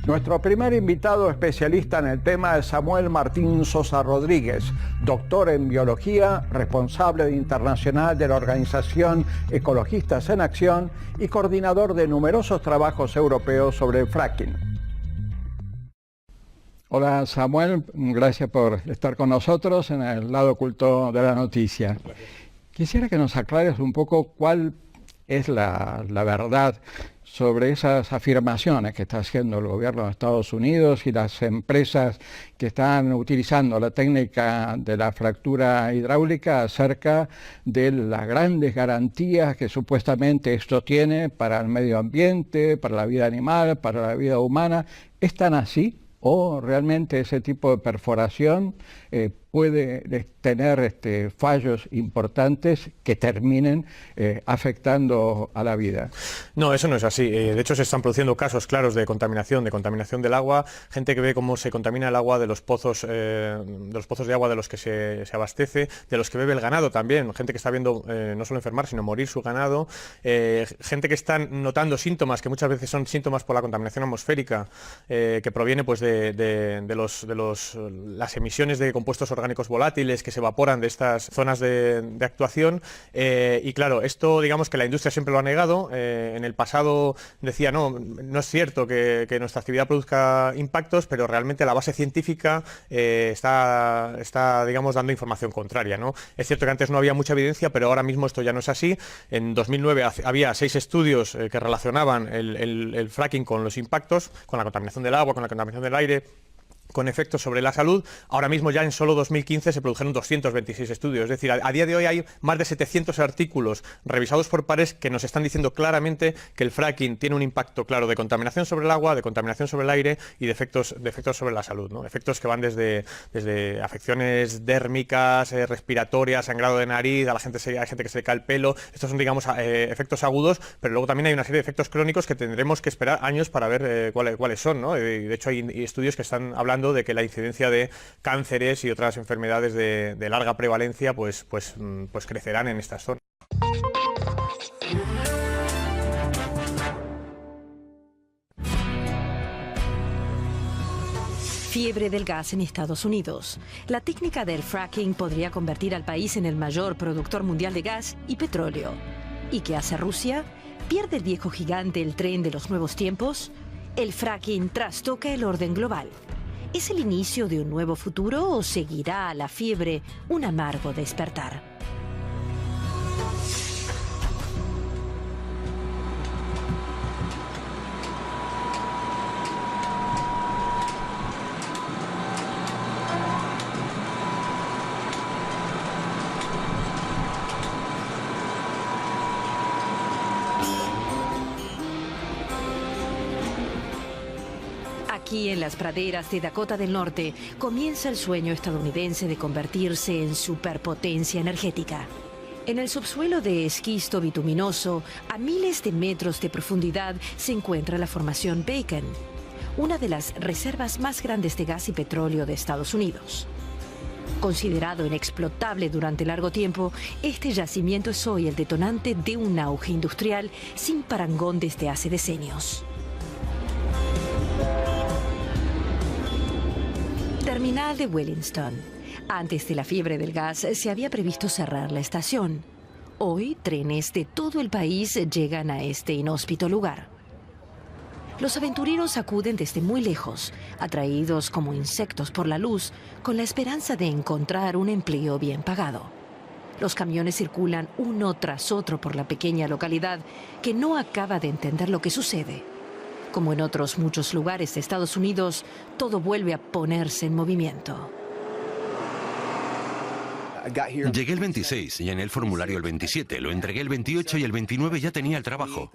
Nuestro primer invitado especialista en el tema es Samuel Martín Sosa Rodríguez, doctor en biología, responsable internacional de la organización Ecologistas en Acción y coordinador de numerosos trabajos europeos sobre el fracking. Hola Samuel, gracias por estar con nosotros en el lado oculto de la noticia. Quisiera que nos aclares un poco cuál es la verdad sobre esas afirmaciones que está haciendo el gobierno de Estados Unidos y las empresas que están utilizando la técnica de la fractura hidráulica acerca de las grandes garantías que supuestamente esto tiene para el medio ambiente, para la vida animal, para la vida humana. ¿Es tan así? ¿O realmente ese tipo de perforación puede tener fallos importantes que terminen afectando a la vida? No, eso no es así. De hecho, se están produciendo casos claros de contaminación del agua, gente que ve cómo se contamina el agua de los pozos de agua de los que se abastece, de los que bebe el ganado también, gente que está viendo no solo enfermar, sino morir su ganado, gente que están notando síntomas que muchas veces son síntomas por la contaminación atmosférica, que proviene pues de las emisiones de compuestos orgánicos volátiles que se evaporan de estas zonas de actuación, y claro, esto digamos que la industria siempre lo ha negado. En el pasado decía no es cierto que nuestra actividad produzca impactos, pero realmente la base científica está digamos dando información contraria, ¿no? Es cierto que antes no había mucha evidencia, pero ahora mismo esto ya no es así. En 2009 había 6 estudios que relacionaban el fracking con los impactos, con la contaminación del agua, con la contaminación del aire, con efectos sobre la salud. Ahora mismo ya en solo 2015 se produjeron 226 estudios, es decir, a día de hoy hay más de 700 artículos revisados por pares que nos están diciendo claramente que el fracking tiene un impacto claro de contaminación sobre el agua, de contaminación sobre el aire y de efectos sobre la salud, ¿no? Efectos que van desde afecciones dérmicas, respiratorias, sangrado de nariz, hay gente que se le cae el pelo. Estos son, digamos, efectos agudos, pero luego también hay una serie de efectos crónicos que tendremos que esperar años para ver cuáles son, ¿no? De hecho hay estudios que están hablando de que la incidencia de cánceres y otras enfermedades de larga prevalencia pues crecerán en estas zonas. Fiebre del gas en Estados Unidos. La técnica del fracking podría convertir al país en el mayor productor mundial de gas y petróleo. ¿Y qué hace Rusia? ¿Pierde el viejo gigante el tren de los nuevos tiempos? El fracking trastoca el orden global. ¿Es el inicio de un nuevo futuro o seguirá a la fiebre un amargo despertar? Aquí en las praderas de Dakota del Norte comienza el sueño estadounidense de convertirse en superpotencia energética. En el subsuelo de esquisto bituminoso, a miles de metros de profundidad, se encuentra la formación Bacon, una de las reservas más grandes de gas y petróleo de Estados Unidos. Considerado inexplotable durante largo tiempo, este yacimiento es hoy el detonante de un auge industrial sin parangón desde hace decenios. Terminal de Williston. Antes de la fiebre del gas se había previsto cerrar la estación. Hoy, trenes de todo el país llegan a este inhóspito lugar. Los aventureros acuden desde muy lejos, atraídos como insectos por la luz, con la esperanza de encontrar un empleo bien pagado. Los camiones circulan uno tras otro por la pequeña localidad que no acaba de entender lo que sucede. Como en otros muchos lugares de Estados Unidos, todo vuelve a ponerse en movimiento. Llegué el 26, llené el formulario el 27, lo entregué el 28 y el 29 ya tenía el trabajo.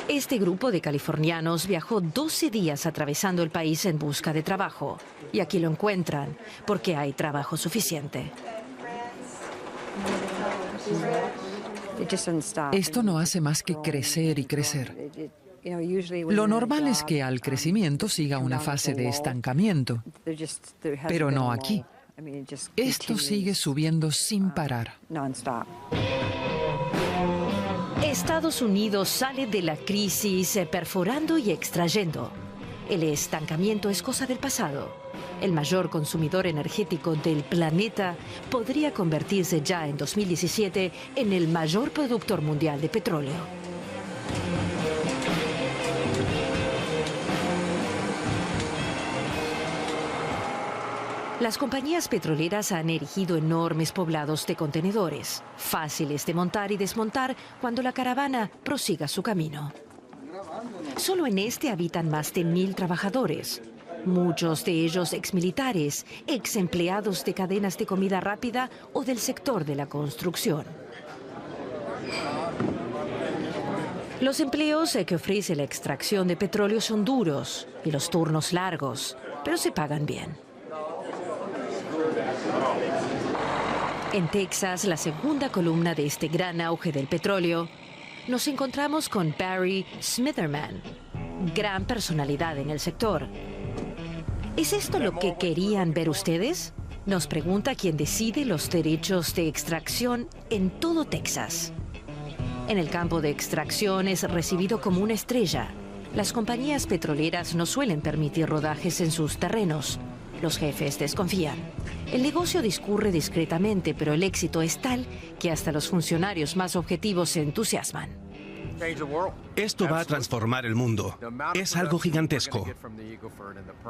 Este grupo de californianos viajó 12 días atravesando el país en busca de trabajo. Y aquí lo encuentran, porque hay trabajo suficiente. Esto no hace más que crecer y crecer. Lo normal es que al crecimiento siga una fase de estancamiento, pero no aquí. Esto sigue subiendo sin parar. Estados Unidos sale de la crisis perforando y extrayendo. El estancamiento es cosa del pasado. El mayor consumidor energético del planeta podría convertirse ya en 2017 en el mayor productor mundial de petróleo. Las compañías petroleras han erigido enormes poblados de contenedores, fáciles de montar y desmontar cuando la caravana prosiga su camino. Solo en este habitan más de 1.000 trabajadores, muchos de ellos exmilitares, ex empleados de cadenas de comida rápida o del sector de la construcción. Los empleos que ofrece la extracción de petróleo son duros y los turnos largos, pero se pagan bien. En Texas, la segunda columna de este gran auge del petróleo, nos encontramos con Barry Smitherman, gran personalidad en el sector. ¿Es esto lo que querían ver ustedes? Nos pregunta quien decide los derechos de extracción en todo Texas. En el campo de extracción es recibido como una estrella. Las compañías petroleras no suelen permitir rodajes en sus terrenos. Los jefes desconfían. El negocio discurre discretamente, pero el éxito es tal que hasta los funcionarios más objetivos se entusiasman. Esto va a transformar el mundo. Es algo gigantesco.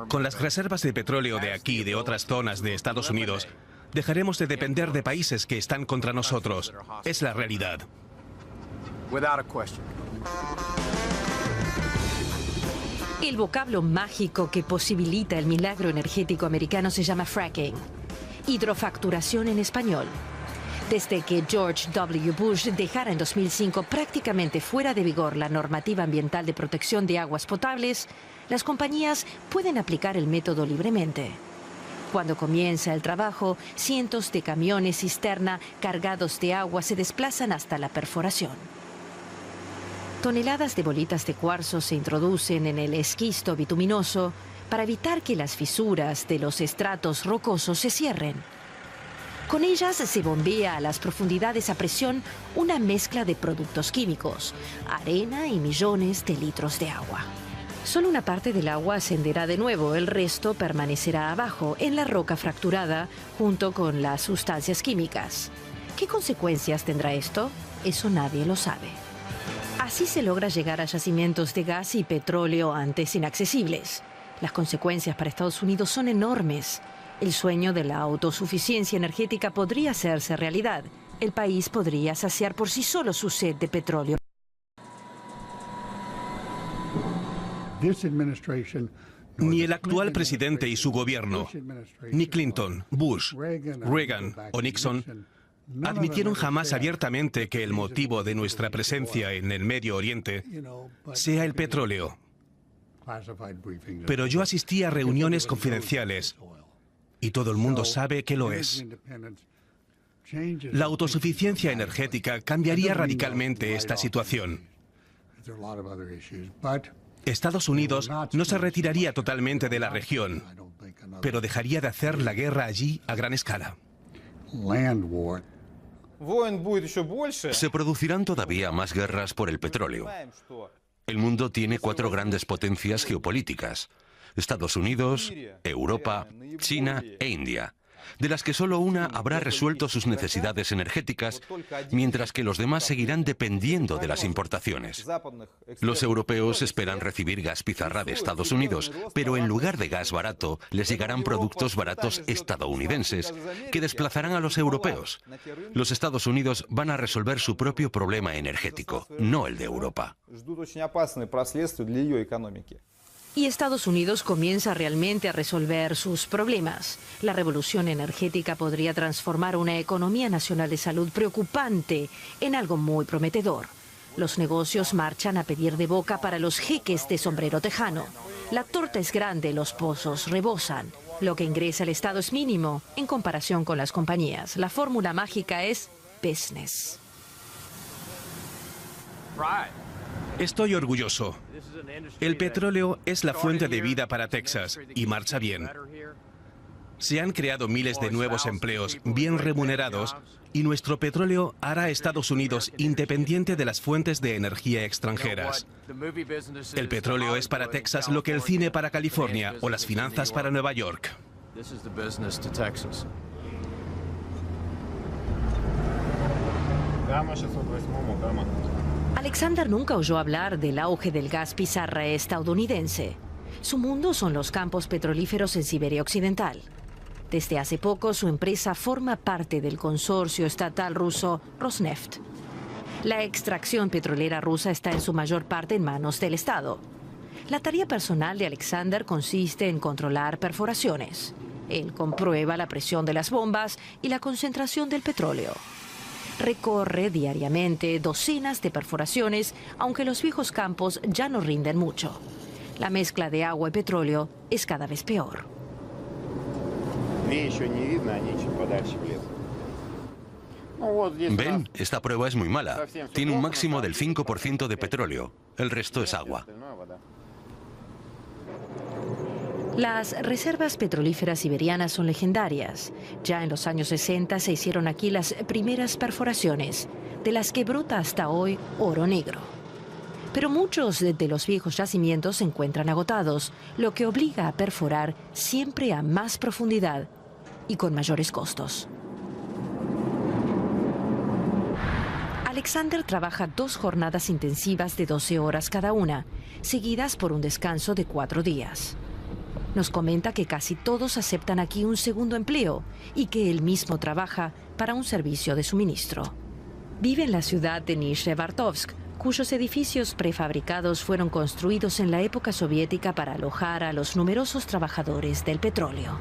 Con las reservas de petróleo de aquí y de otras zonas de Estados Unidos, dejaremos de depender de países que están contra nosotros. Es la realidad. El vocablo mágico que posibilita el milagro energético americano se llama fracking, hidrofacturación en español. Desde que George W. Bush dejara en 2005 prácticamente fuera de vigor la normativa ambiental de protección de aguas potables, las compañías pueden aplicar el método libremente. Cuando comienza el trabajo, cientos de camiones cisterna cargados de agua se desplazan hasta la perforación. Toneladas de bolitas de cuarzo se introducen en el esquisto bituminoso para evitar que las fisuras de los estratos rocosos se cierren. Con ellas se bombea a las profundidades a presión una mezcla de productos químicos, arena y millones de litros de agua. Solo una parte del agua ascenderá de nuevo, el resto permanecerá abajo, en la roca fracturada, junto con las sustancias químicas. ¿Qué consecuencias tendrá esto? Eso nadie lo sabe. Así se logra llegar a yacimientos de gas y petróleo antes inaccesibles. Las consecuencias para Estados Unidos son enormes. El sueño de la autosuficiencia energética podría hacerse realidad. El país podría saciar por sí solo su sed de petróleo. Ni el actual presidente y su gobierno, ni Clinton, Bush, Reagan o Nixon, admitieron jamás abiertamente que el motivo de nuestra presencia en el Medio Oriente sea el petróleo. Pero yo asistí a reuniones confidenciales y todo el mundo sabe que lo es. La autosuficiencia energética cambiaría radicalmente esta situación. Estados Unidos no se retiraría totalmente de la región, pero dejaría de hacer la guerra allí a gran escala. Se producirán todavía más guerras por el petróleo. El mundo tiene 4 grandes potencias geopolíticas: Estados Unidos, Europa, China e India, de las que solo una habrá resuelto sus necesidades energéticas, mientras que los demás seguirán dependiendo de las importaciones. Los europeos esperan recibir gas pizarra de Estados Unidos, pero en lugar de gas barato, les llegarán productos baratos estadounidenses que desplazarán a los europeos. Los Estados Unidos van a resolver su propio problema energético, no el de Europa. Y Estados Unidos comienza realmente a resolver sus problemas. La revolución energética podría transformar una economía nacional de salud preocupante en algo muy prometedor. Los negocios marchan a pedir de boca para los jeques de sombrero tejano. La torta es grande, los pozos rebosan. Lo que ingresa al Estado es mínimo en comparación con las compañías. La fórmula mágica es business. Estoy orgulloso. El petróleo es la fuente de vida para Texas y marcha bien. Se han creado miles de nuevos empleos bien remunerados y nuestro petróleo hará a Estados Unidos independiente de las fuentes de energía extranjeras. El petróleo es para Texas lo que el cine para California o las finanzas para Nueva York. Alexander nunca oyó hablar del auge del gas pizarra estadounidense. Su mundo son los campos petrolíferos en Siberia Occidental. Desde hace poco, su empresa forma parte del consorcio estatal ruso Rosneft. La extracción petrolera rusa está en su mayor parte en manos del Estado. La tarea personal de Alexander consiste en controlar perforaciones. Él comprueba la presión de las bombas y la concentración del petróleo. Recorre diariamente docenas de perforaciones, aunque los viejos campos ya no rinden mucho. La mezcla de agua y petróleo es cada vez peor. ¿Ven? Esta prueba es muy mala. Tiene un máximo del 5% de petróleo. El resto es agua. Las reservas petrolíferas siberianas son legendarias. Ya en los años 60 se hicieron aquí las primeras perforaciones, de las que brota hasta hoy oro negro. Pero muchos de los viejos yacimientos se encuentran agotados, lo que obliga a perforar siempre a más profundidad y con mayores costos. Alexander trabaja 2 jornadas intensivas de 12 horas cada una, seguidas por un descanso de 4 días. Nos comenta que casi todos aceptan aquí un segundo empleo y que él mismo trabaja para un servicio de suministro. Vive en la ciudad de Nizhnevartovsk, cuyos edificios prefabricados fueron construidos en la época soviética para alojar a los numerosos trabajadores del petróleo.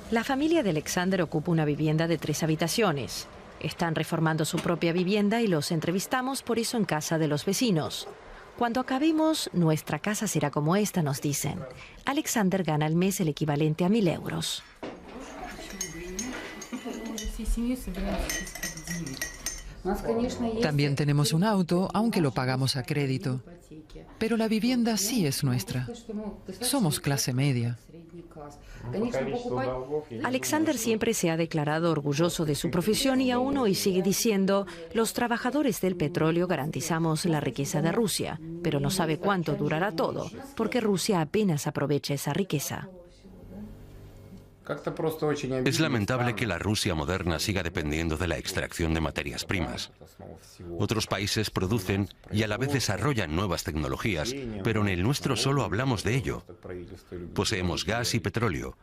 La familia de Alexander ocupa una vivienda de 3 habitaciones. Están reformando su propia vivienda y los entrevistamos por eso en casa de los vecinos. Cuando acabemos, nuestra casa será como esta, nos dicen. Alexander gana al mes el equivalente a 1.000 euros. También tenemos un auto, aunque lo pagamos a crédito. Pero la vivienda sí es nuestra. Somos clase media. Alexander siempre se ha declarado orgulloso de su profesión y aún hoy sigue diciendo: los trabajadores del petróleo garantizamos la riqueza de Rusia, pero no sabe cuánto durará todo, porque Rusia apenas aprovecha esa riqueza. Es lamentable que la Rusia moderna siga dependiendo de la extracción de materias primas. Otros países producen y a la vez desarrollan nuevas tecnologías, pero en el nuestro solo hablamos de ello. Poseemos gas y petróleo,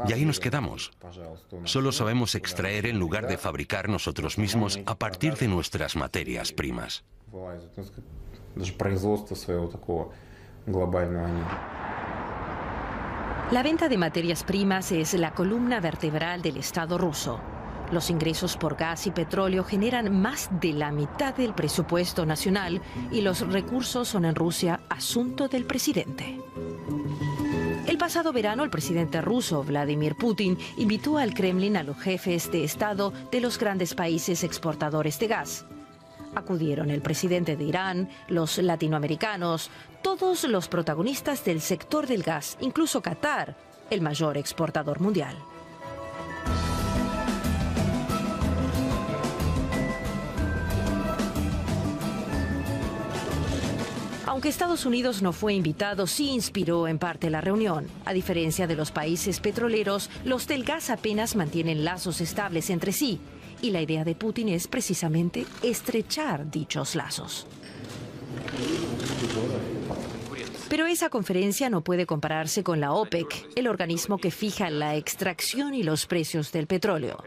y ahí nos quedamos. Solo sabemos extraer en lugar de fabricar nosotros mismos a partir de nuestras materias primas. La venta de materias primas es la columna vertebral del Estado ruso. Los ingresos por gas y petróleo generan más de la mitad del presupuesto nacional y los recursos son en Rusia asunto del presidente. El pasado verano, el presidente ruso, Vladimir Putin, invitó al Kremlin a los jefes de Estado de los grandes países exportadores de gas. Acudieron el presidente de Irán, los latinoamericanos, todos los protagonistas del sector del gas, incluso Qatar, el mayor exportador mundial. Aunque Estados Unidos no fue invitado, sí inspiró en parte la reunión. A diferencia de los países petroleros, los del gas apenas mantienen lazos estables entre sí. Y la idea de Putin es precisamente estrechar dichos lazos. Pero esa conferencia no puede compararse con la OPEC, el organismo que fija la extracción y los precios del petróleo.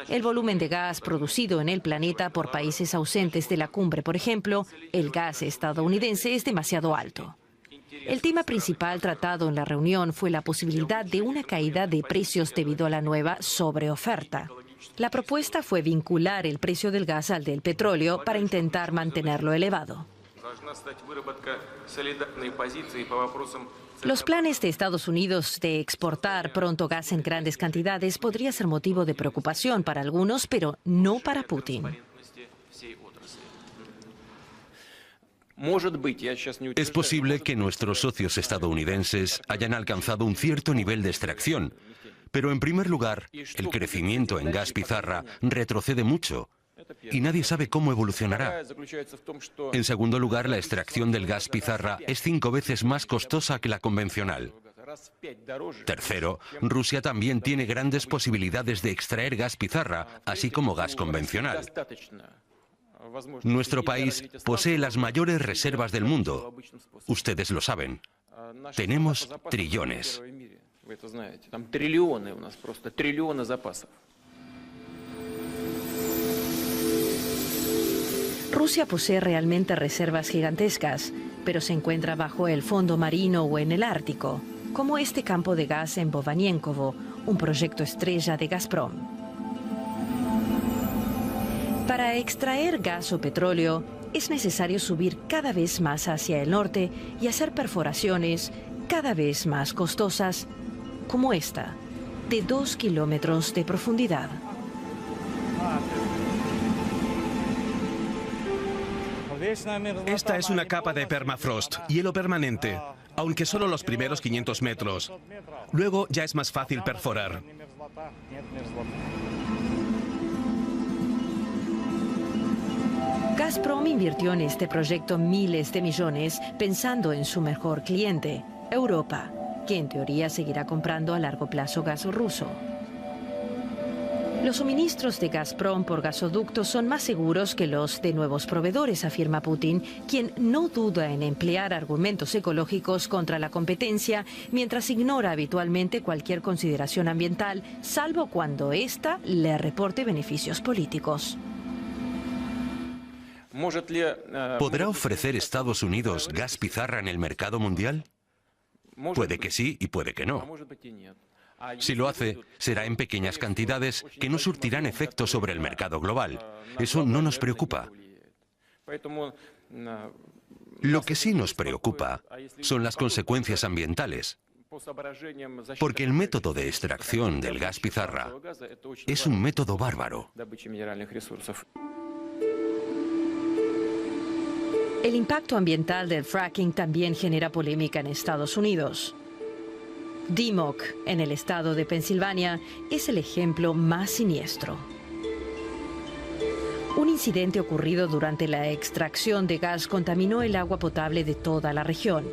El volumen de gas producido en el planeta por países ausentes de la cumbre, por ejemplo, el gas estadounidense, es demasiado alto. El tema principal tratado en la reunión fue la posibilidad de una caída de precios debido a la nueva sobreoferta. La propuesta fue vincular el precio del gas al del petróleo para intentar mantenerlo elevado. Los planes de Estados Unidos de exportar pronto gas en grandes cantidades podría ser motivo de preocupación para algunos, pero no para Putin. Es posible que nuestros socios estadounidenses hayan alcanzado un cierto nivel de extracción, Pero en primer lugar, el crecimiento en gas pizarra retrocede mucho y nadie sabe cómo evolucionará. En segundo lugar, la extracción del gas pizarra es 5 veces más costosa que la convencional. Tercero, Rusia también tiene grandes posibilidades de extraer gas pizarra, así como gas convencional. Nuestro país posee las mayores reservas del mundo. Ustedes lo saben. Tenemos trillones. Rusia posee realmente reservas gigantescas, pero se encuentra bajo el fondo marino o en el Ártico, como este campo de gas en Bovanienkovo, un proyecto estrella de Gazprom. Para extraer gas o petróleo, es necesario subir cada vez más hacia el norte y hacer perforaciones cada vez más costosas, como esta, de 2 kilómetros de profundidad. Esta es una capa de permafrost, hielo permanente, aunque solo los primeros 500 metros. Luego ya es más fácil perforar. Gazprom invirtió en este proyecto miles de millones pensando en su mejor cliente, Europa, que en teoría seguirá comprando a largo plazo gas ruso. Los suministros de Gazprom por gasoductos son más seguros que los de nuevos proveedores, afirma Putin, quien no duda en emplear argumentos ecológicos contra la competencia, mientras ignora habitualmente cualquier consideración ambiental, salvo cuando ésta le reporte beneficios políticos. ¿Podrá ofrecer Estados Unidos gas pizarra en el mercado mundial? Puede que sí y puede que no. Si lo hace, será en pequeñas cantidades que no surtirán efecto sobre el mercado global. Eso no nos preocupa. Lo que sí nos preocupa son las consecuencias ambientales, porque el método de extracción del gas pizarra es un método bárbaro. El impacto ambiental del fracking también genera polémica en Estados Unidos. DeMock, en el estado de Pensilvania, es el ejemplo más siniestro. Un incidente ocurrido durante la extracción de gas contaminó el agua potable de toda la región.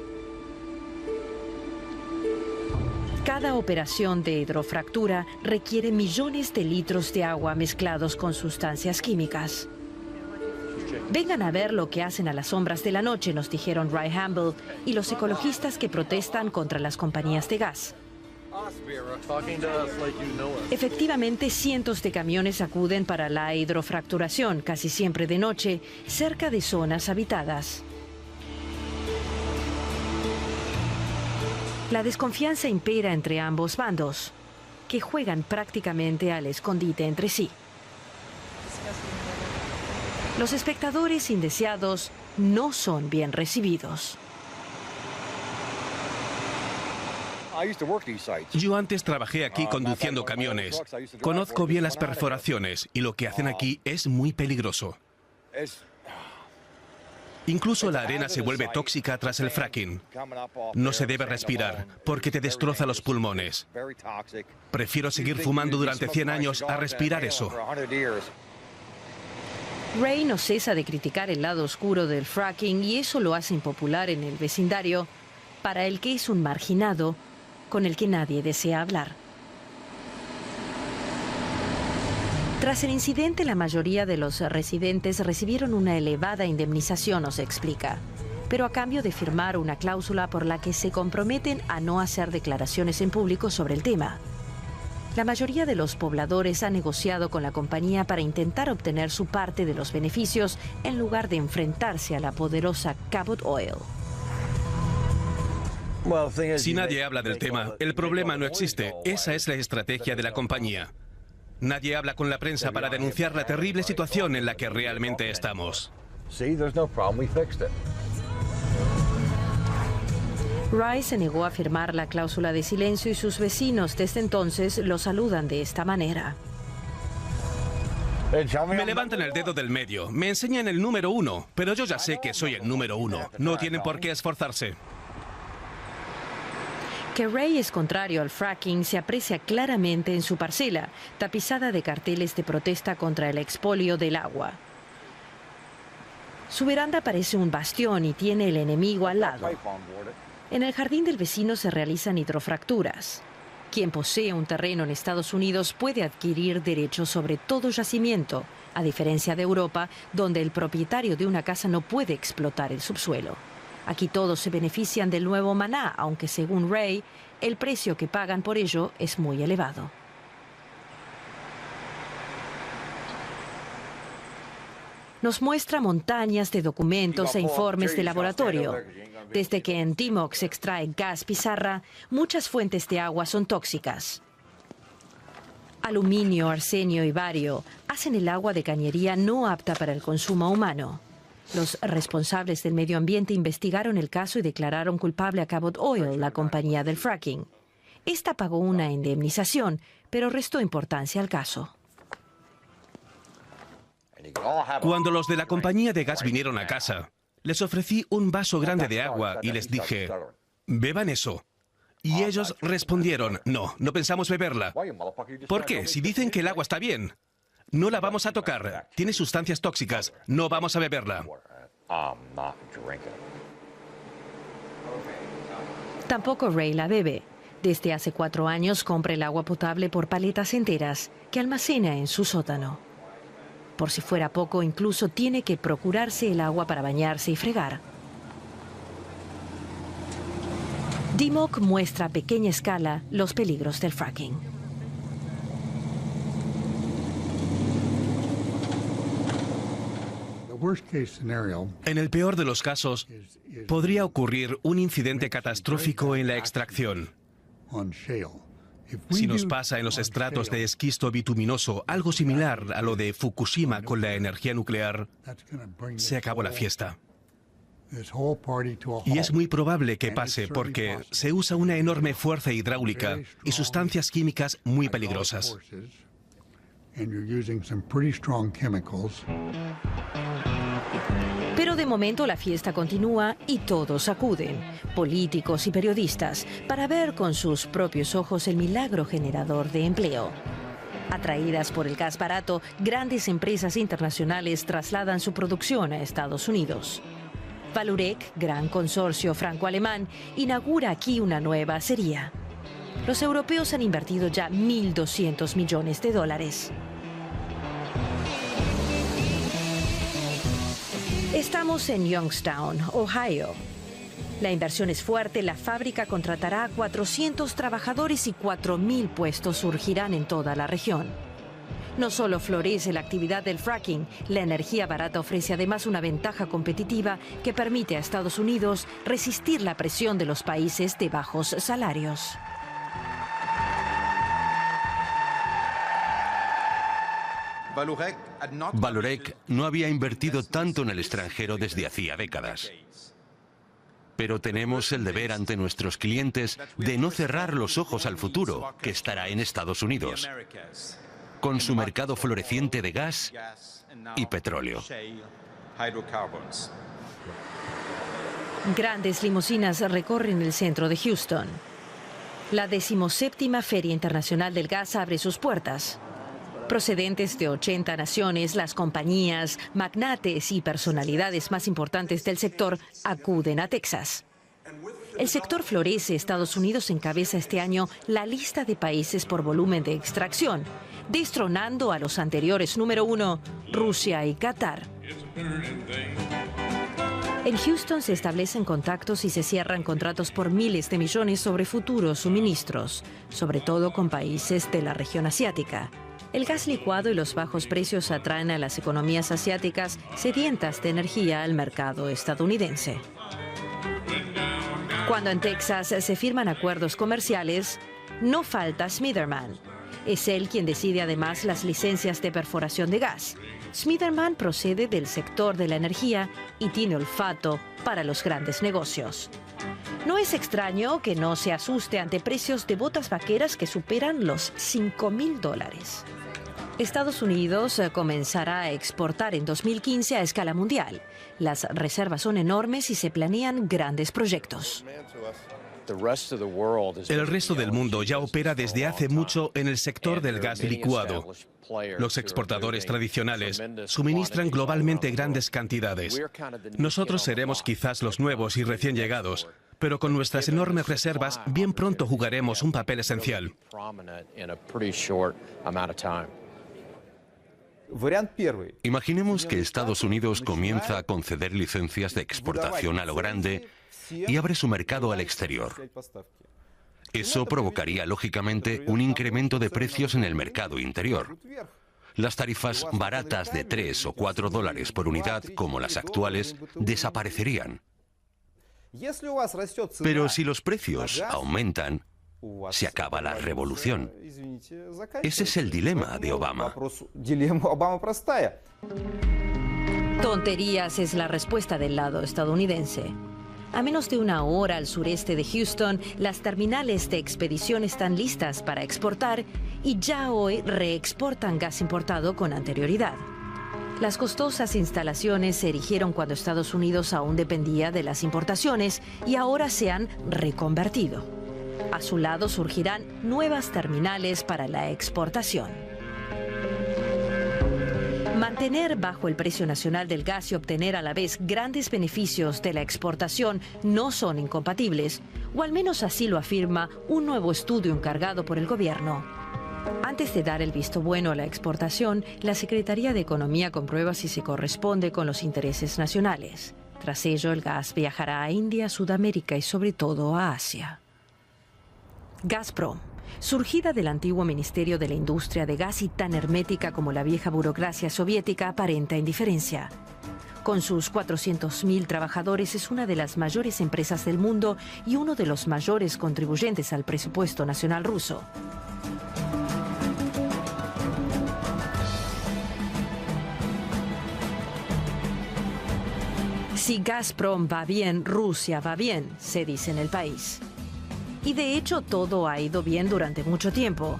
Cada operación de hidrofractura requiere millones de litros de agua mezclados con sustancias químicas. Vengan a ver lo que hacen a las sombras de la noche, nos dijeron Ray Hamble y los ecologistas que protestan contra las compañías de gas. Efectivamente, cientos de camiones acuden para la hidrofracturación, casi siempre de noche, cerca de zonas habitadas. La desconfianza impera entre ambos bandos, que juegan prácticamente al escondite entre sí. Los espectadores indeseados no son bien recibidos. Yo antes trabajé aquí conduciendo camiones. Conozco bien las perforaciones y lo que hacen aquí es muy peligroso. Incluso la arena se vuelve tóxica tras el fracking. No se debe respirar porque te destroza los pulmones. Prefiero seguir fumando durante 100 años a respirar eso. Ray no cesa de criticar el lado oscuro del fracking y eso lo hace impopular en el vecindario, para el que es un marginado con el que nadie desea hablar. Tras el incidente, la mayoría de los residentes recibieron una elevada indemnización, nos explica, pero a cambio de firmar una cláusula por la que se comprometen a no hacer declaraciones en público sobre el tema. La mayoría de los pobladores ha negociado con la compañía para intentar obtener su parte de los beneficios en lugar de enfrentarse a la poderosa Cabot Oil. Si nadie habla del tema, el problema no existe. Esa es la estrategia de la compañía. Nadie habla con la prensa para denunciar la terrible situación en la que realmente estamos. Rice se negó a firmar la cláusula de silencio y sus vecinos desde entonces lo saludan de esta manera. Me levantan el dedo del medio, me enseñan el número 1, pero yo ya sé que soy el número 1. No tienen por qué esforzarse. Que Ray es contrario al fracking se aprecia claramente en su parcela, tapizada de carteles de protesta contra el expolio del agua. Su veranda parece un bastión y tiene el enemigo al lado. En el jardín del vecino se realizan hidrofracturas. Quien posee un terreno en Estados Unidos puede adquirir derechos sobre todo yacimiento, a diferencia de Europa, donde el propietario de una casa no puede explotar el subsuelo. Aquí todos se benefician del nuevo maná, aunque según Ray, el precio que pagan por ello es muy elevado. Nos muestra montañas de documentos e informes de laboratorio. Desde que en Timok se extrae gas pizarra, muchas fuentes de agua son tóxicas. Aluminio, arsenio y bario hacen el agua de cañería no apta para el consumo humano. Los responsables del medio ambiente investigaron el caso y declararon culpable a Cabot Oil, la compañía del fracking. Esta pagó una indemnización, pero restó importancia al caso. Cuando los de la compañía de gas vinieron a casa, les ofrecí un vaso grande de agua y les dije, beban eso. Y ellos respondieron, no pensamos beberla. ¿Por qué? Si dicen que el agua está bien. No la vamos a tocar. Tiene sustancias tóxicas. No vamos a beberla. Tampoco Ray la bebe. Desde hace 4 años compra el agua potable por paletas enteras que almacena en su sótano. Por si fuera poco, incluso tiene que procurarse el agua para bañarse y fregar. DIMOC muestra a pequeña escala los peligros del fracking. En el peor de los casos, podría ocurrir un incidente catastrófico en la extracción. Si nos pasa en los estratos de esquisto bituminoso algo similar a lo de Fukushima con la energía nuclear, se acabó la fiesta. Y es muy probable que pase porque se usa una enorme fuerza hidráulica y sustancias químicas muy peligrosas. Pero de momento la fiesta continúa y todos acuden, políticos y periodistas, para ver con sus propios ojos el milagro generador de empleo. Atraídas por el gas barato, grandes empresas internacionales trasladan su producción a Estados Unidos. Vallourec, gran consorcio franco-alemán, inaugura aquí una nueva acería. Los europeos han invertido ya $1.200 millones. Estamos en Youngstown, Ohio. La inversión es fuerte, la fábrica contratará a 400 trabajadores y 4.000 puestos surgirán en toda la región. No solo florece la actividad del fracking, la energía barata ofrece además una ventaja competitiva que permite a Estados Unidos resistir la presión de los países de bajos salarios. Vallourec no había invertido tanto en el extranjero desde hacía décadas. Pero tenemos el deber ante nuestros clientes de no cerrar los ojos al futuro, que estará en Estados Unidos, con su mercado floreciente de gas y petróleo. Grandes limusinas recorren el centro de Houston. La 17ª Feria Internacional del Gas abre sus puertas. Procedentes de 80 naciones, las compañías, magnates y personalidades más importantes del sector acuden a Texas. El sector florece. Estados Unidos encabeza este año la lista de países por volumen de extracción, destronando a los anteriores número 1, Rusia y Qatar. En Houston se establecen contactos y se cierran contratos por miles de millones sobre futuros suministros, sobre todo con países de la región asiática. El gas licuado y los bajos precios atraen a las economías asiáticas sedientas de energía al mercado estadounidense. Cuando en Texas se firman acuerdos comerciales, no falta Smitherman. Es él quien decide además las licencias de perforación de gas. Smitherman procede del sector de la energía y tiene olfato para los grandes negocios. No es extraño que no se asuste ante precios de botas vaqueras que superan los $5.000. Estados Unidos comenzará a exportar en 2015 a escala mundial. Las reservas son enormes y se planean grandes proyectos. El resto del mundo ya opera desde hace mucho en el sector del gas licuado. Los exportadores tradicionales suministran globalmente grandes cantidades. Nosotros seremos quizás los nuevos y recién llegados, pero con nuestras enormes reservas bien pronto jugaremos un papel esencial. Imaginemos que Estados Unidos comienza a conceder licencias de exportación a lo grande y abre su mercado al exterior. Eso provocaría, lógicamente, un incremento de precios en el mercado interior. Las tarifas baratas de 3 o 4 dólares por unidad, como las actuales, desaparecerían. Pero si los precios aumentan, se acaba la revolución. Ese es el dilema de Obama. Tonterías es la respuesta del lado estadounidense. A menos de una hora al sureste de Houston, las terminales de expedición están listas para exportar y ya hoy reexportan gas importado con anterioridad. Las costosas instalaciones se erigieron cuando Estados Unidos aún dependía de las importaciones y ahora se han reconvertido. A su lado surgirán nuevas terminales para la exportación. Mantener bajo el precio nacional del gas y obtener a la vez grandes beneficios de la exportación no son incompatibles, o al menos así lo afirma un nuevo estudio encargado por el gobierno. Antes de dar el visto bueno a la exportación, la Secretaría de Economía comprueba si se corresponde con los intereses nacionales. Tras ello, el gas viajará a India, Sudamérica y sobre todo a Asia. Gazprom, surgida del antiguo Ministerio de la Industria de Gas y tan hermética como la vieja burocracia soviética, aparenta indiferencia. Con sus 400.000 trabajadores es una de las mayores empresas del mundo y uno de los mayores contribuyentes al presupuesto nacional ruso. Si Gazprom va bien, Rusia va bien, se dice en el país. Y de hecho todo ha ido bien durante mucho tiempo,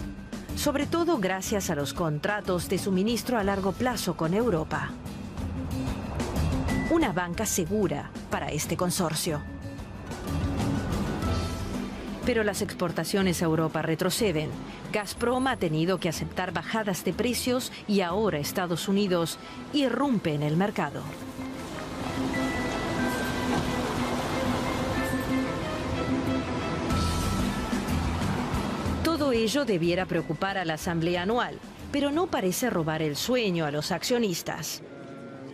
sobre todo gracias a los contratos de suministro a largo plazo con Europa. Una banca segura para este consorcio. Pero las exportaciones a Europa retroceden. Gazprom ha tenido que aceptar bajadas de precios y ahora Estados Unidos irrumpe en el mercado. Todo ello debiera preocupar a la Asamblea Anual, pero no parece robar el sueño a los accionistas.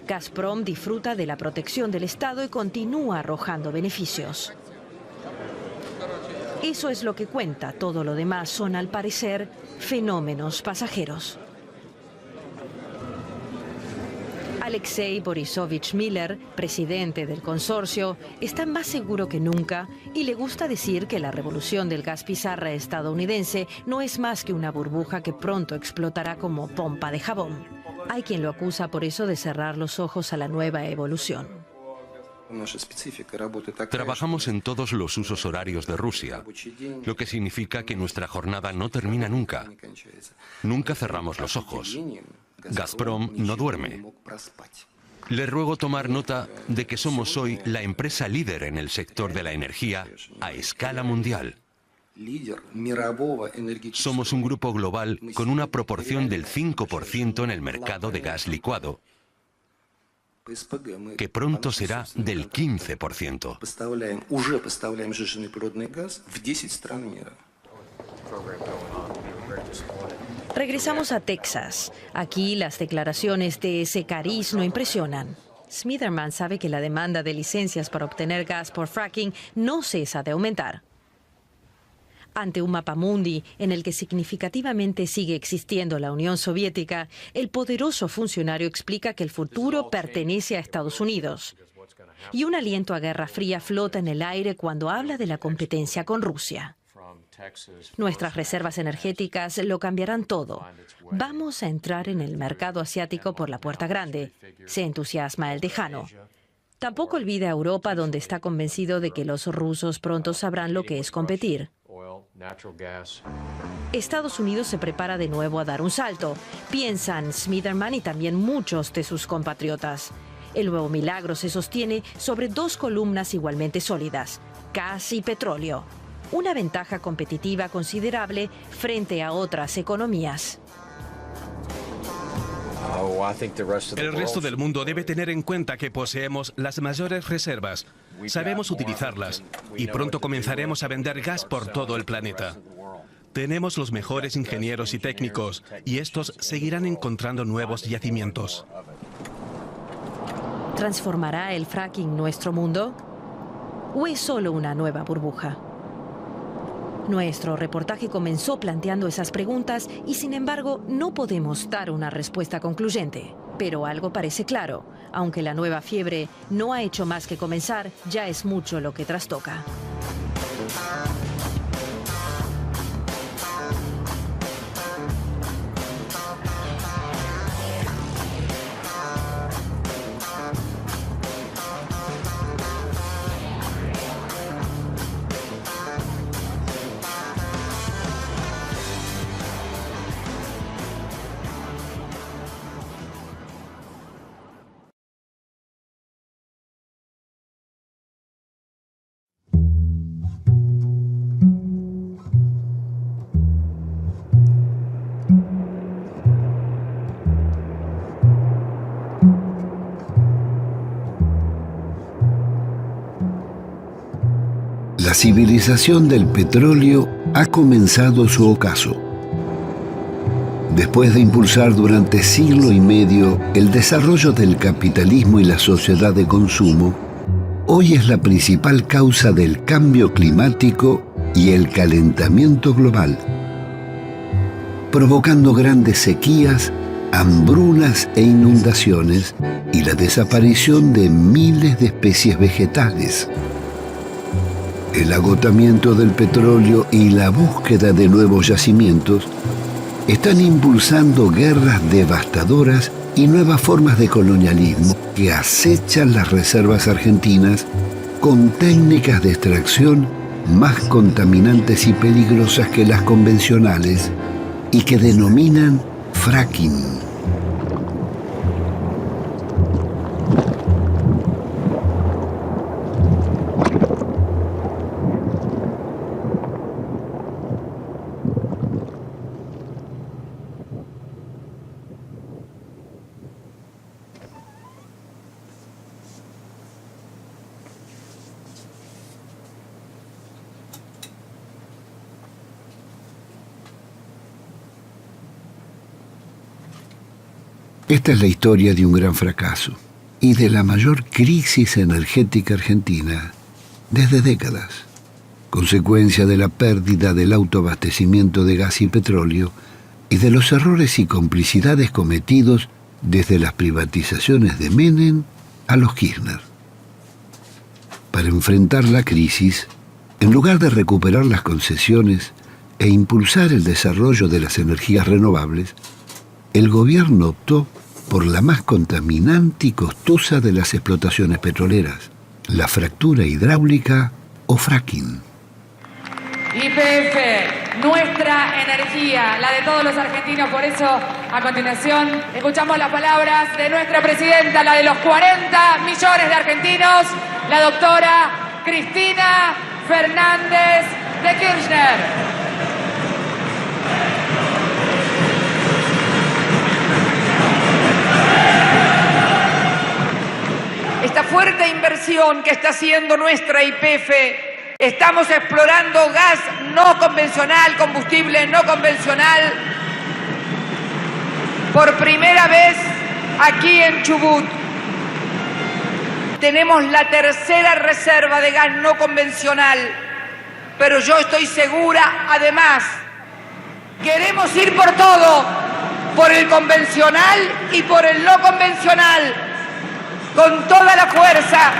Gazprom disfruta de la protección del Estado y continúa arrojando beneficios. Eso es lo que cuenta, todo lo demás son, al parecer, fenómenos pasajeros. Alexei Borisovich Miller, presidente del consorcio, está más seguro que nunca y le gusta decir que la revolución del gas pizarra estadounidense no es más que una burbuja que pronto explotará como pompa de jabón. Hay quien lo acusa por eso de cerrar los ojos a la nueva evolución. Trabajamos en todos los usos horarios de Rusia, lo que significa que nuestra jornada no termina nunca. Nunca cerramos los ojos. Gazprom no duerme. Le ruego tomar nota de que somos hoy la empresa líder en el sector de la energía a escala mundial. Somos un grupo global con una proporción del 5% en el mercado de gas licuado, que pronto será del 15%. Regresamos a Texas. Aquí las declaraciones de ese cariz no impresionan. Smitherman sabe que la demanda de licencias para obtener gas por fracking no cesa de aumentar. Ante un mapamundi en el que significativamente sigue existiendo la Unión Soviética, el poderoso funcionario explica que el futuro pertenece a Estados Unidos. Y un aliento a guerra fría flota en el aire cuando habla de la competencia con Rusia. Nuestras reservas energéticas lo cambiarán todo. Vamos a entrar en el mercado asiático por la puerta grande, se entusiasma el tejano. Tampoco olvida a Europa, donde está convencido de que los rusos pronto sabrán lo que es competir. Estados Unidos se prepara de nuevo a dar un salto, piensan Smitherman y también muchos de sus compatriotas. El nuevo milagro se sostiene sobre dos columnas igualmente sólidas, gas y petróleo. Una ventaja competitiva considerable frente a otras economías. El resto del mundo debe tener en cuenta que poseemos las mayores reservas, sabemos utilizarlas y pronto comenzaremos a vender gas por todo el planeta. Tenemos los mejores ingenieros y técnicos y estos seguirán encontrando nuevos yacimientos. ¿Transformará el fracking nuestro mundo? ¿O es solo una nueva burbuja? Nuestro reportaje comenzó planteando esas preguntas y, sin embargo, no podemos dar una respuesta concluyente. Pero algo parece claro. Aunque la nueva fiebre no ha hecho más que comenzar, ya es mucho lo que trastoca. La civilización del petróleo ha comenzado su ocaso. Después de impulsar durante siglo y medio el desarrollo del capitalismo y la sociedad de consumo, hoy es la principal causa del cambio climático y el calentamiento global, provocando grandes sequías, hambrunas e inundaciones y la desaparición de miles de especies vegetales. El agotamiento del petróleo y la búsqueda de nuevos yacimientos están impulsando guerras devastadoras y nuevas formas de colonialismo que acechan las reservas argentinas con técnicas de extracción más contaminantes y peligrosas que las convencionales y que denominan fracking. Esta es la historia de un gran fracaso y de la mayor crisis energética argentina desde décadas, consecuencia de la pérdida del autoabastecimiento de gas y petróleo y de los errores y complicidades cometidos desde las privatizaciones de Menem a los Kirchner. Para enfrentar la crisis, en lugar de recuperar las concesiones e impulsar el desarrollo de las energías renovables, el gobierno optó por la más contaminante y costosa de las explotaciones petroleras, la fractura hidráulica o fracking. YPF, nuestra energía, la de todos los argentinos. Por eso, a continuación, escuchamos las palabras de nuestra presidenta, la de los 40 millones de argentinos, la doctora Cristina Fernández de Kirchner. Esta fuerte inversión que está haciendo nuestra YPF, estamos explorando gas no convencional, combustible no convencional, por primera vez aquí en Chubut. Tenemos la tercera reserva de gas no convencional, pero yo estoy segura, además, queremos ir por todo, por el convencional y por el no convencional, con toda la fuerza.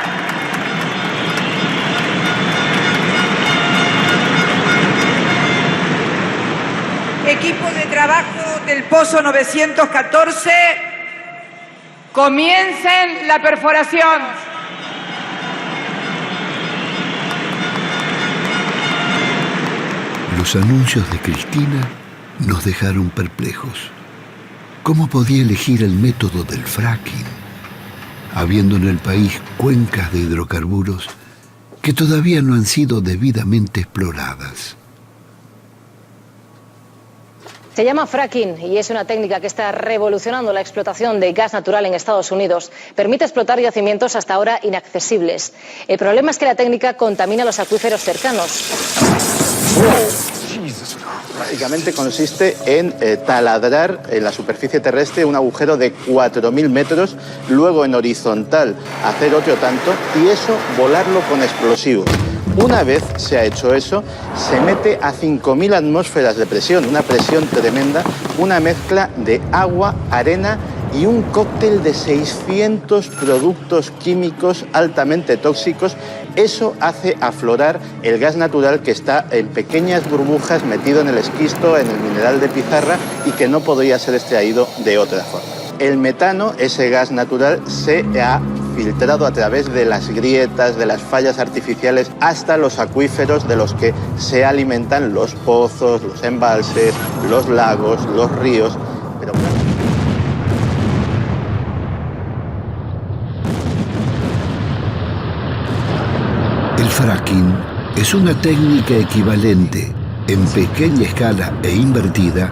Equipo de trabajo del Pozo 914, comiencen la perforación. Los anuncios de Cristina nos dejaron perplejos. ¿Cómo podía elegir el método del fracking, habiendo en el país cuencas de hidrocarburos que todavía no han sido debidamente exploradas? Se llama fracking y es una técnica que está revolucionando la explotación de gas natural en Estados Unidos. Permite explotar yacimientos hasta ahora inaccesibles. El problema es que la técnica contamina los acuíferos cercanos. Básicamente consiste en taladrar en la superficie terrestre un agujero de 4.000 metros, luego en horizontal hacer otro tanto y eso volarlo con explosivos. Una vez se ha hecho eso, se mete a 5.000 atmósferas de presión, una presión tremenda, una mezcla de agua, arena y un cóctel de 600 productos químicos altamente tóxicos. Eso hace aflorar el gas natural que está en pequeñas burbujas metido en el esquisto, en el mineral de pizarra y que no podría ser extraído de otra forma. El metano, ese gas natural, se ha filtrado a través de las grietas, de las fallas artificiales, hasta los acuíferos de los que se alimentan los pozos, los embalses, los lagos, los ríos. Pero el fracking es una técnica equivalente, en pequeña escala e invertida,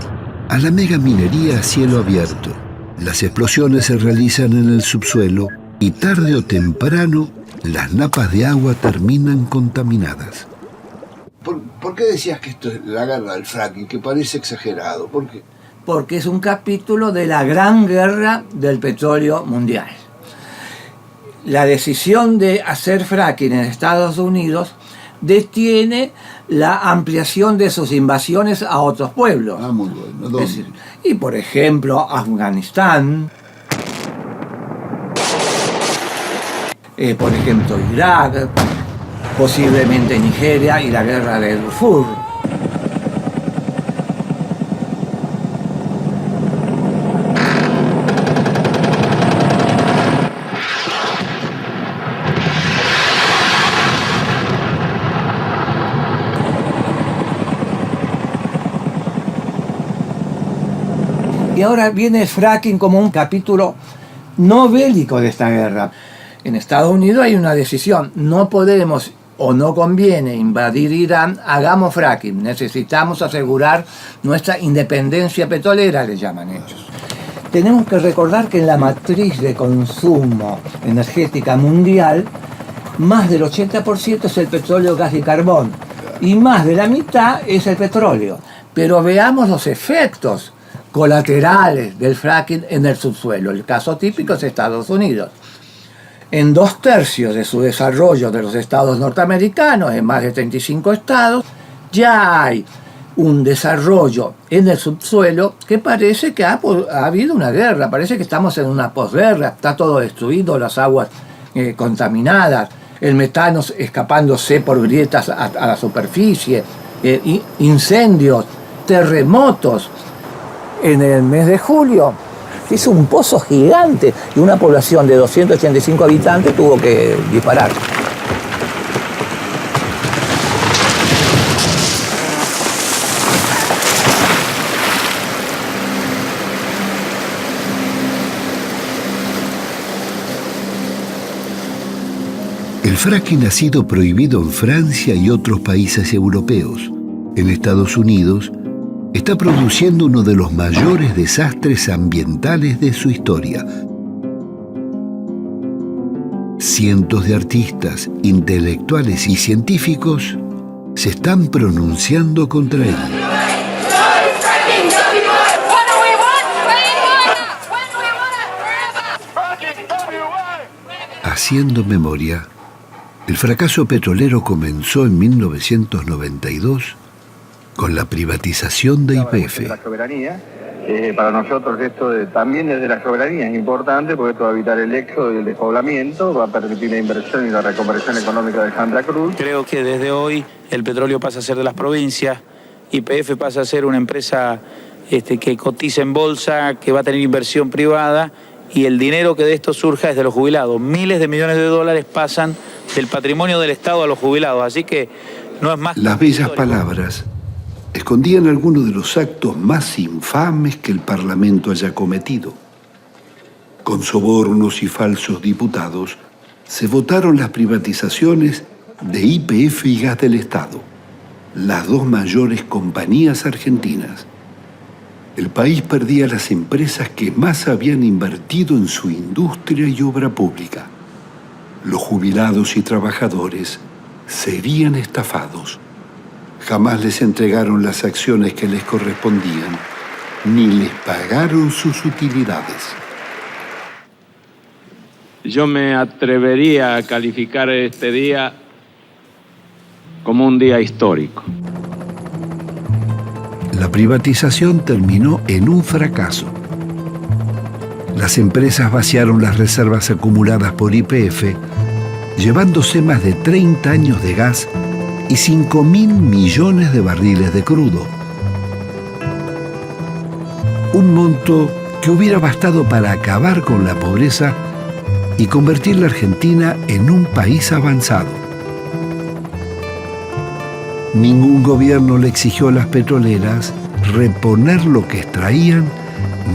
a la megaminería a cielo abierto. Las explosiones se realizan en el subsuelo y tarde o temprano las napas de agua terminan contaminadas. ¿Por qué decías que esto es la guerra del fracking, que parece exagerado? ¿Por qué? Porque es un capítulo de la gran guerra del petróleo mundial. La decisión de hacer fracking en Estados Unidos detiene la ampliación de sus invasiones a otros pueblos. Ah, muy bueno. ¿Dónde? Es decir, y por ejemplo, Afganistán, por ejemplo, Irak, posiblemente Nigeria y la guerra del Darfur. Y ahora viene el fracking como un capítulo no bélico de esta guerra. En Estados Unidos hay una decisión, no podemos o no conviene invadir Irán, hagamos fracking, necesitamos asegurar nuestra independencia petrolera, le llaman ellos. Tenemos que recordar que en la matriz de consumo energética mundial, más del 80% es el petróleo, gas y carbón, y más de la mitad es el petróleo. Pero veamos los efectos colaterales del fracking en el subsuelo. El caso típico es Estados Unidos. En 2/3 de su desarrollo de los estados norteamericanos, en más de 35 estados, ya hay un desarrollo en el subsuelo que parece que ha habido una guerra, parece que estamos en una posguerra, está todo destruido, las aguas contaminadas, el metano escapándose por grietas a la superficie, incendios, terremotos. En el mes de julio hizo un pozo gigante y una población de 285 habitantes tuvo que disparar. El fracking ha sido prohibido en Francia y otros países europeos. En Estados Unidos está produciendo uno de los mayores desastres ambientales de su historia. Cientos de artistas, intelectuales y científicos se están pronunciando contra él. Haciendo memoria, el fracaso petrolero comenzó en 1992 con la privatización de YPF. La soberanía, para nosotros esto también desde la soberanía es importante porque esto va a evitar el éxodo y el despoblamiento, va a permitir la inversión y la reconversión económica de Santa Cruz. Creo que desde hoy el petróleo pasa a ser de las provincias, YPF pasa a ser una empresa que cotiza en bolsa, que va a tener inversión privada y el dinero que de esto surja es de los jubilados. Miles de millones de dólares pasan del patrimonio del Estado a los jubilados, así que no es más... Las bellas palabras escondían algunos de los actos más infames que el Parlamento haya cometido. Con sobornos y falsos diputados, se votaron las privatizaciones de YPF y Gas del Estado, las dos mayores compañías argentinas. El país perdía las empresas que más habían invertido en su industria y obra pública. Los jubilados y trabajadores serían estafados. Jamás les entregaron las acciones que les correspondían, ni les pagaron sus utilidades. Yo me atrevería a calificar este día como un día histórico. La privatización terminó en un fracaso. Las empresas vaciaron las reservas acumuladas por YPF, llevándose más de 30 años de gas y 5.000 millones de barriles de crudo. Un monto que hubiera bastado para acabar con la pobreza y convertir la Argentina en un país avanzado. Ningún gobierno le exigió a las petroleras reponer lo que extraían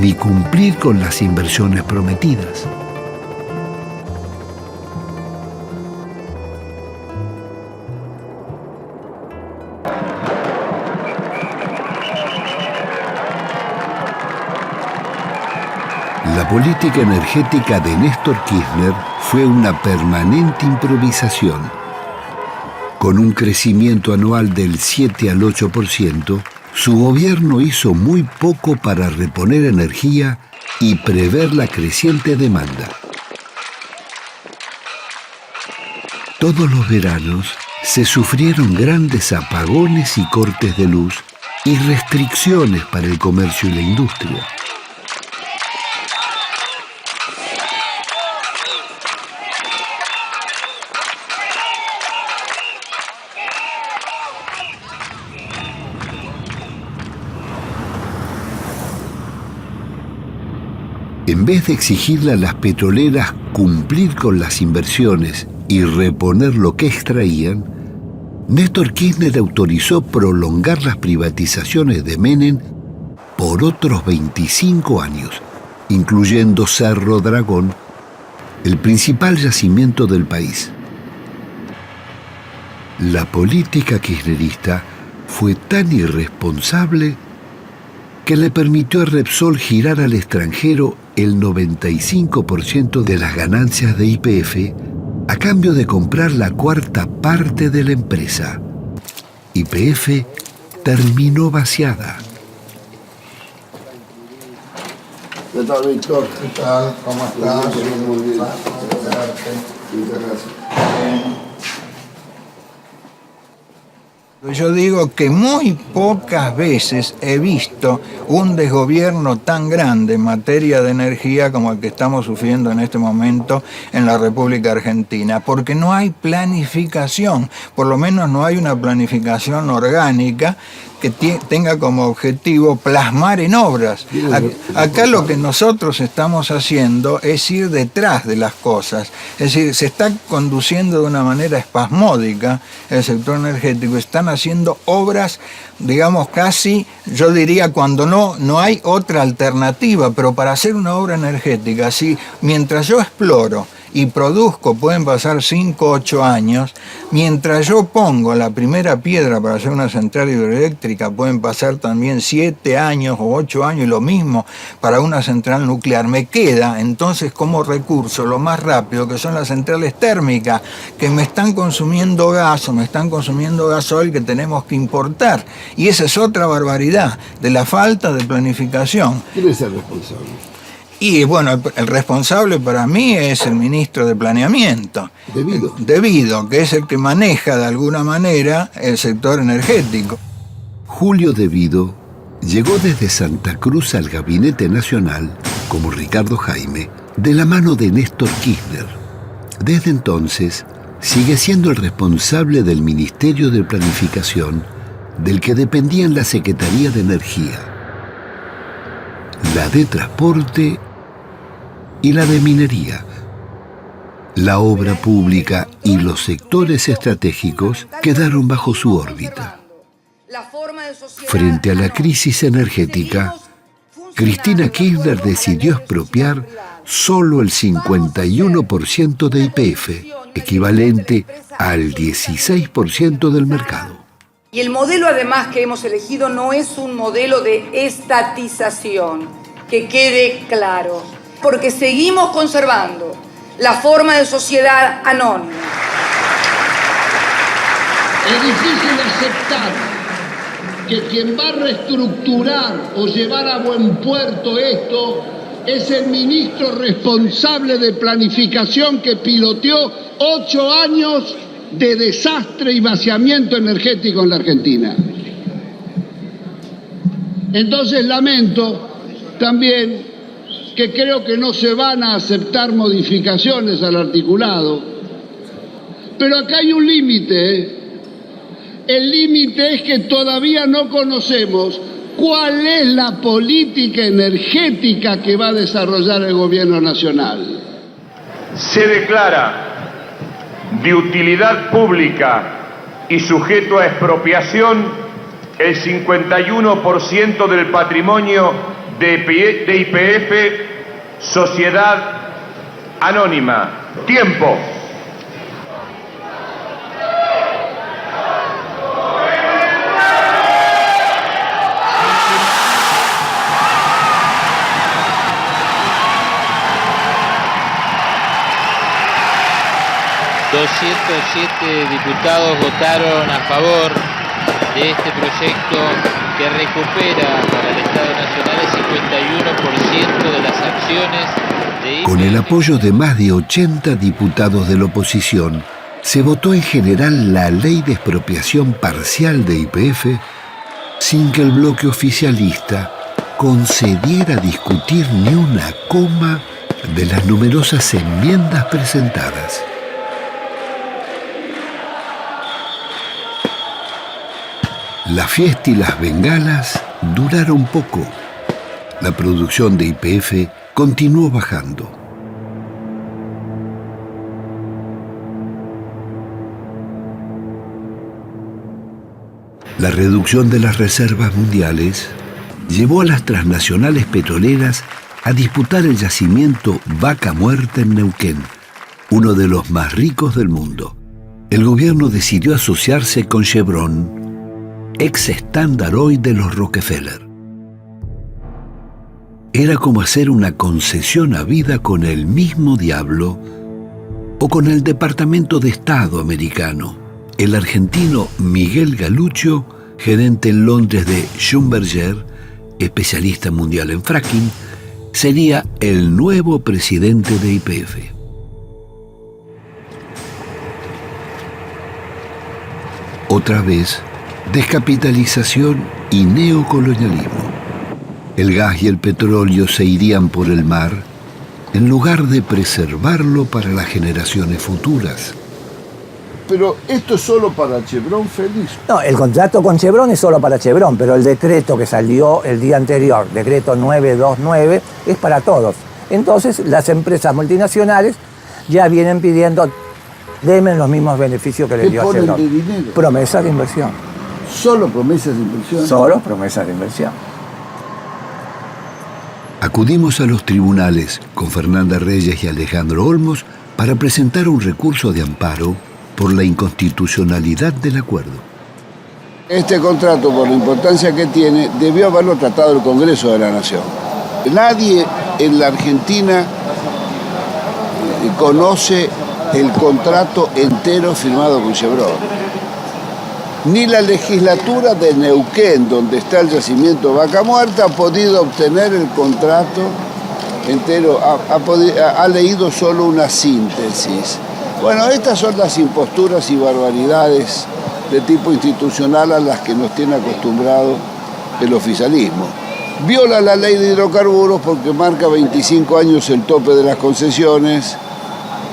ni cumplir con las inversiones prometidas. La política energética de Néstor Kirchner fue una permanente improvisación. Con un crecimiento anual del 7 al 8%, su gobierno hizo muy poco para reponer energía y prever la creciente demanda. Todos los veranos se sufrieron grandes apagones y cortes de luz y restricciones para el comercio y la industria. En vez de exigirle a las petroleras cumplir con las inversiones y reponer lo que extraían, Néstor Kirchner autorizó prolongar las privatizaciones de Menem por otros 25 años, incluyendo Cerro Dragón, el principal yacimiento del país. La política kirchnerista fue tan irresponsable que le permitió a Repsol girar al extranjero el 95% de las ganancias de YPF a cambio de comprar la cuarta parte de la empresa. YPF terminó vaciada. ¿Qué tal, Víctor? ¿Qué tal? ¿Cómo estás? Muy bien. Muchas gracias. Yo digo que muy pocas veces he visto un desgobierno tan grande en materia de energía como el que estamos sufriendo en este momento en la República Argentina, porque no hay planificación, por lo menos no hay una planificación orgánica que tenga como objetivo plasmar en obras. Acá lo que nosotros estamos haciendo es ir detrás de las cosas, es decir, se está conduciendo de una manera espasmódica el sector energético, están haciendo obras, digamos casi, yo diría cuando no hay otra alternativa, pero para hacer una obra energética, si mientras yo exploro y produzco, pueden pasar 5 o 8 años, mientras yo pongo la primera piedra para hacer una central hidroeléctrica, pueden pasar también 7 años o 8 años, y lo mismo para una central nuclear. Me queda entonces como recurso lo más rápido, que son las centrales térmicas, que me están consumiendo gas o me están consumiendo gasoil que tenemos que importar. Y esa es otra barbaridad de la falta de planificación. ¿Quién es el responsable? Y bueno, el responsable para mí es el ministro de Planeamiento. Debido, que es el que maneja de alguna manera el sector energético. Julio Debido llegó desde Santa Cruz al Gabinete Nacional, como Ricardo Jaime, de la mano de Néstor Kirchner. Desde entonces, sigue siendo el responsable del Ministerio de Planificación, del que dependían la Secretaría de Energía, la de Transporte y la de Minería. La obra pública y los sectores estratégicos quedaron bajo su órbita. Frente a la crisis energética, Cristina Kirchner decidió expropiar solo el 51% de YPF, equivalente al 16% del mercado. Y el modelo además que hemos elegido no es un modelo de estatización, que quede claro, porque seguimos conservando la forma de sociedad anónima. Es difícil aceptar que quien va a reestructurar o llevar a buen puerto esto es el ministro responsable de planificación que piloteó 8 años de desastre y vaciamiento energético en la Argentina. Entonces lamento también que creo que no se van a aceptar modificaciones al articulado, pero acá hay un límite, ¿eh? El límite es que todavía no conocemos cuál es la política energética que va a desarrollar el gobierno nacional. Se declara de utilidad pública y sujeto a expropiación el 51% del patrimonio de YPF, Sociedad Anónima. Tiempo. Diputados votaron a favor de este proyecto que recupera para el Estado Nacional el 51% de las acciones de YPF. Con el apoyo de más de 80 diputados de la oposición, se votó en general la ley de expropiación parcial de YPF sin que el bloque oficialista concediera discutir ni una coma de las numerosas enmiendas presentadas. La fiesta y las bengalas duraron poco. La producción de YPF continuó bajando. La reducción de las reservas mundiales llevó a las transnacionales petroleras a disputar el yacimiento Vaca Muerta en Neuquén, uno de los más ricos del mundo. El gobierno decidió asociarse con Chevron, ex Standard Oil de los Rockefeller. Era como hacer una concesión a vida con el mismo diablo o con el Departamento de Estado americano. El argentino Miguel Galuccio, gerente en Londres de Schlumberger, especialista mundial en fracking, sería el nuevo presidente de YPF. Otra vez, descapitalización y neocolonialismo. El gas y el petróleo se irían por el mar en lugar de preservarlo para las generaciones futuras. Pero esto es solo para Chevron, Félix. No, el contrato con Chevron es solo para Chevron, pero el decreto que salió el día anterior, decreto 929, es para todos. Entonces, las empresas multinacionales ya vienen pidiendo, denme los mismos beneficios que les dio a Chevron. ¿Qué ponen de dinero? Promesas de inversión. ¿Solo promesas de inversión? Solo promesas de inversión. Acudimos a los tribunales con Fernanda Reyes y Alejandro Olmos para presentar un recurso de amparo por la inconstitucionalidad del acuerdo. Este contrato, por la importancia que tiene, debió haberlo tratado el Congreso de la Nación. Nadie en la Argentina conoce el contrato entero firmado con Chevron. Ni la legislatura de Neuquén, donde está el yacimiento Vaca Muerta, ha podido obtener el contrato entero, ha leído solo una síntesis. Bueno, estas son las imposturas y barbaridades de tipo institucional a las que nos tiene acostumbrado el oficialismo. Viola la ley de hidrocarburos porque marca 25 años el tope de las concesiones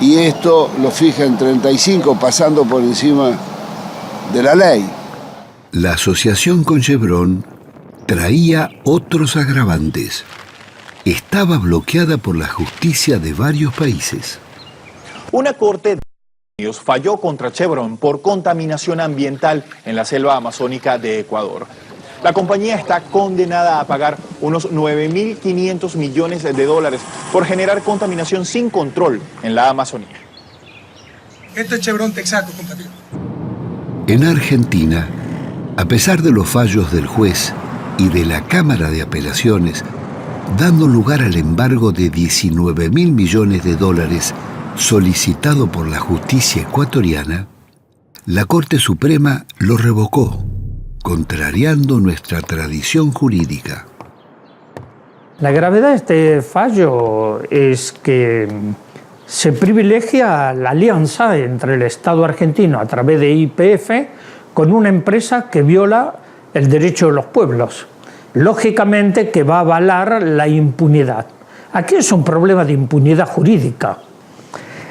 y esto lo fija en 35, pasando por encima de la ley. La asociación con Chevron traía otros agravantes. Estaba bloqueada por la justicia de varios países. Una corte Falló contra Chevron por contaminación ambiental en la selva amazónica de Ecuador. La compañía está condenada a pagar unos 9.500 millones de dólares por generar contaminación sin control en la Amazonía. Esto es Chevron Texaco, compatriota. En Argentina, a pesar de los fallos del juez y de la Cámara de Apelaciones, dando lugar al embargo de 19.000 millones de dólares solicitado por la justicia ecuatoriana, la Corte Suprema lo revocó, contrariando nuestra tradición jurídica. La gravedad de este fallo es que se privilegia la alianza entre el Estado argentino a través de YPF con una empresa que viola el derecho de los pueblos. Lógicamente que va a avalar la impunidad. Aquí es un problema de impunidad jurídica.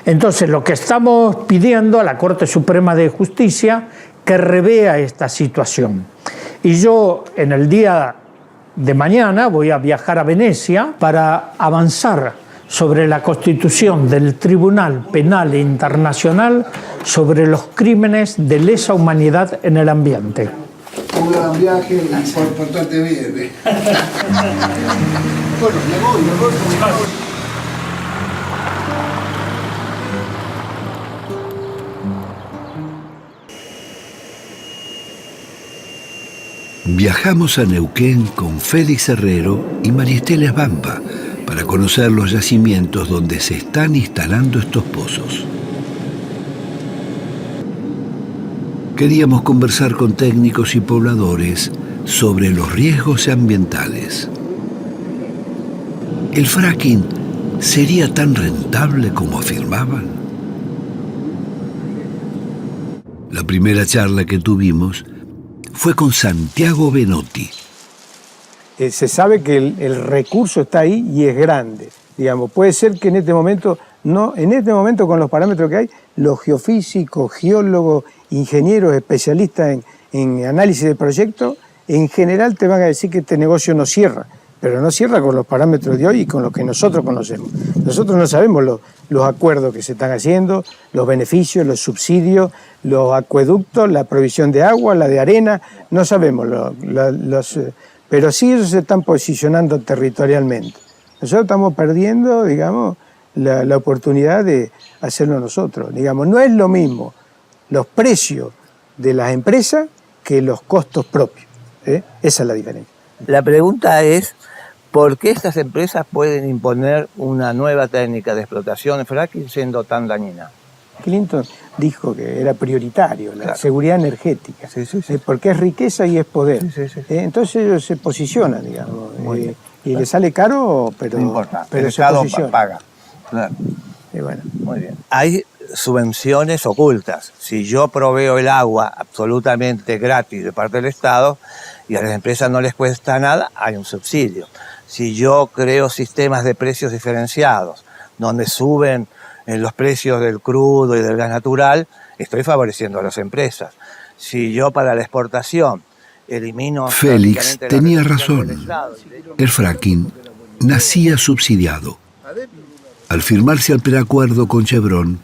Entonces, lo que estamos pidiendo a la Corte Suprema de Justicia que revea esta situación. Y yo, en el día de mañana, voy a viajar a Venecia para avanzar sobre la constitución del Tribunal Penal Internacional sobre los crímenes de lesa humanidad en el ambiente. Un gran viaje y portate bien. Bueno, me voy. Viajamos a Neuquén con Félix Herrero y Maristela Bamba para conocer los yacimientos donde se están instalando estos pozos. Queríamos conversar con técnicos y pobladores sobre los riesgos ambientales. ¿El fracking sería tan rentable como afirmaban? La primera charla que tuvimos fue con Santiago Benotti. Se sabe que el recurso está ahí y es grande. Digamos, puede ser que en este momento con los parámetros que hay, los geofísicos, geólogos, ingenieros, especialistas en análisis de proyectos, en general te van a decir que este negocio no cierra, pero no cierra con los parámetros de hoy y con los que nosotros conocemos. Nosotros no sabemos los acuerdos que se están haciendo, los beneficios, los subsidios, los acueductos, la provisión de agua, la de arena, no sabemos, pero sí ellos se están posicionando territorialmente. Nosotros estamos perdiendo, digamos, la oportunidad de hacerlo nosotros. Digamos, no es lo mismo los precios de las empresas que los costos propios. Esa es la diferencia. La pregunta es, ¿por qué estas empresas pueden imponer una nueva técnica de explotación de fracking siendo tan dañina? Clinton dijo que era prioritario la seguridad energética, porque es riqueza y es poder. Entonces ellos se posicionan, digamos, y les sale caro, pero, no importa, pero el se Estado posiciona. paga. Claro. Y bueno. Muy bien. Hay subvenciones ocultas. Si yo proveo el agua absolutamente gratis de parte del Estado y a las empresas no les cuesta nada, hay un subsidio. Si yo creo sistemas de precios diferenciados, donde suben los precios del crudo y del gas natural, estoy favoreciendo a las empresas. Si yo para la exportación elimino... Félix tenía razón. El fracking nacía subsidiado. Al firmarse el preacuerdo con Chevron,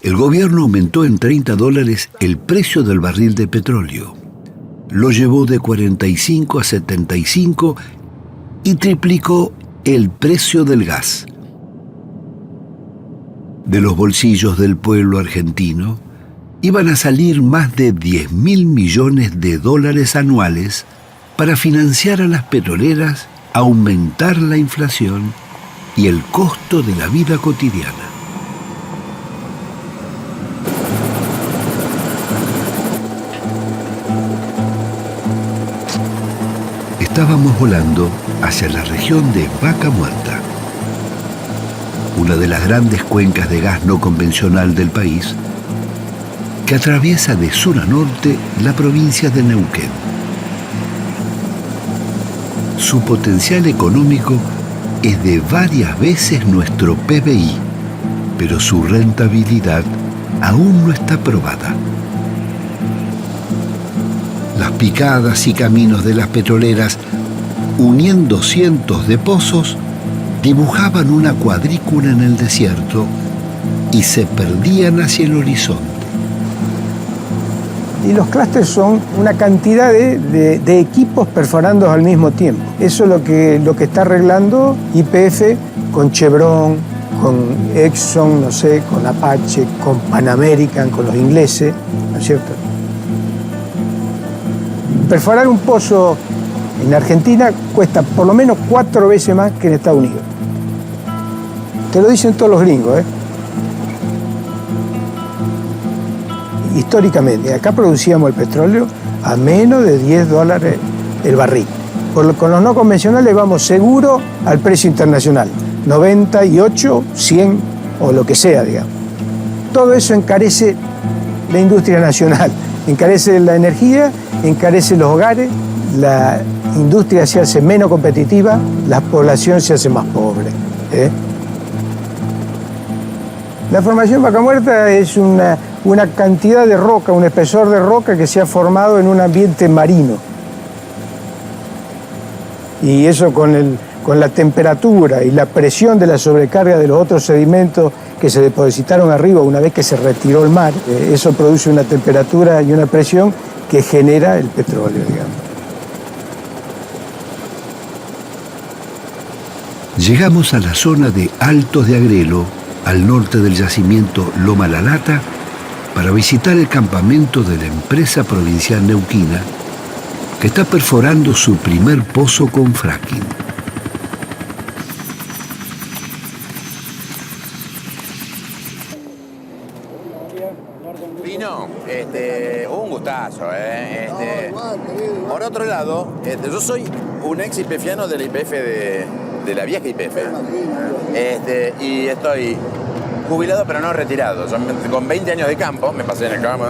el gobierno aumentó en $30 el precio del barril de petróleo. Lo llevó de 45 a 75 y triplicó el precio del gas. De los bolsillos del pueblo argentino iban a salir más de 10.000 millones de dólares anuales para financiar a las petroleras, aumentar la inflación y el costo de la vida cotidiana. Estábamos volando hacia la región de Vaca Muerta, una de las grandes cuencas de gas no convencional del país, que atraviesa de sur a norte la provincia de Neuquén. Su potencial económico es de varias veces nuestro PBI, pero su rentabilidad aún no está probada. Las picadas y caminos de las petroleras, uniendo cientos de pozos, dibujaban una cuadrícula en el desierto y se perdían hacia el horizonte. Y los clústeres son una cantidad de equipos perforando al mismo tiempo. Eso es lo que está arreglando YPF con Chevron, con Exxon, no sé, con Apache, con Pan American, con los ingleses, ¿no es cierto? Perforar un pozo en Argentina cuesta por lo menos 4 veces más que en Estados Unidos. Te lo dicen todos los gringos, ¿eh? Históricamente, acá producíamos el petróleo a menos de $10 el barril. Con los no convencionales vamos seguro al precio internacional, 98, 100 o lo que sea, digamos. Todo eso encarece la industria nacional, encarece la energía, encarece los hogares, la industria se hace menos competitiva, la población se hace más pobre, ¿eh? La formación Vaca Muerta es una cantidad de roca, un espesor de roca que se ha formado en un ambiente marino. Y eso con la temperatura y la presión de la sobrecarga de los otros sedimentos que se depositaron arriba una vez que se retiró el mar, eso produce una temperatura y una presión que genera el petróleo, digamos. Llegamos a la zona de Altos de Agrelo, al norte del yacimiento Loma La Lata, para visitar el campamento de la empresa provincial neuquina, que está perforando su primer pozo con fracking. Pino, un gustazo, por otro lado, yo soy un ex YPFiano de la YPF de la vieja YPF. Y estoy jubilado pero no retirado. Con 20 años de campo, me pasé en el campo.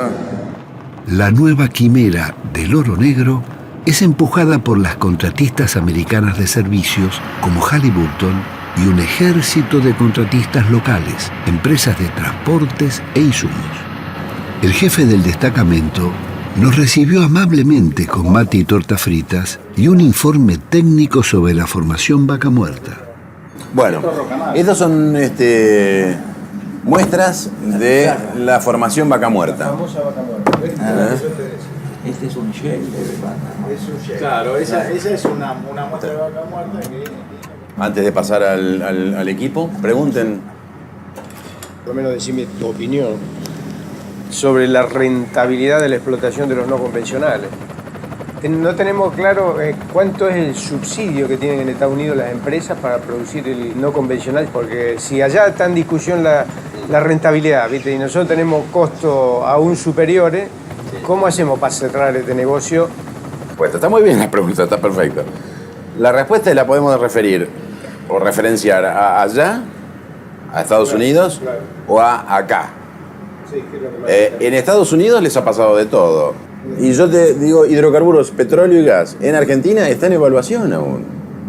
La nueva quimera del oro negro es empujada por las contratistas americanas de servicios como Halliburton y un ejército de contratistas locales, empresas de transportes e insumos. El jefe del destacamento nos recibió amablemente con mate y tortas fritas y un informe técnico sobre la formación Vaca Muerta. Bueno, estas son muestras de la formación Vaca Muerta. Este es un shell de vaca. Claro, esa es una muestra de Vaca Muerta que... Antes de pasar al equipo, pregunten. Por lo menos decime tu opinión sobre la rentabilidad de la explotación de los no convencionales. No tenemos claro cuánto es el subsidio que tienen en Estados Unidos las empresas para producir el no convencional, porque si allá está en discusión la rentabilidad, ¿viste? Y nosotros tenemos costos aún superiores, ¿cómo hacemos para cerrar este negocio? Pues está muy bien la pregunta, está perfecto. La respuesta la podemos referir o referenciar a allá, a Estados Unidos, o a acá. En Estados Unidos les ha pasado de todo. Y yo te digo, hidrocarburos, petróleo y gas, en Argentina está en evaluación aún.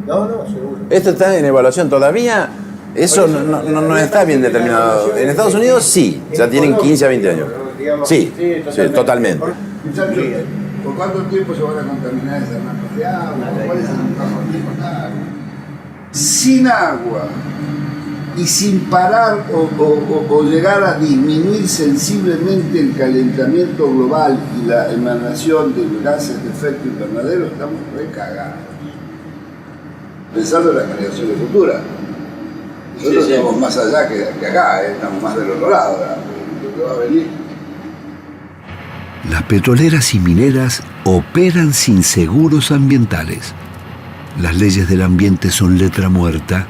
No, seguro. Esto está en evaluación todavía, eso no está bien determinado. En Estados Unidos sí, ya tienen 15 a 20 años. Sí, totalmente. ¿Por cuánto tiempo se van a contaminar esas napas de agua? ¿Cuál es el tiempo? Sin agua y sin parar o llegar a disminuir sensiblemente el calentamiento global y la emanación de gases de efecto invernadero, estamos recagados. Pensando en las generaciones futuras. Nosotros estamos más allá que acá, estamos más del otro lado, lo que va a venir. Las petroleras y mineras operan sin seguros ambientales. Las leyes del ambiente son letra muerta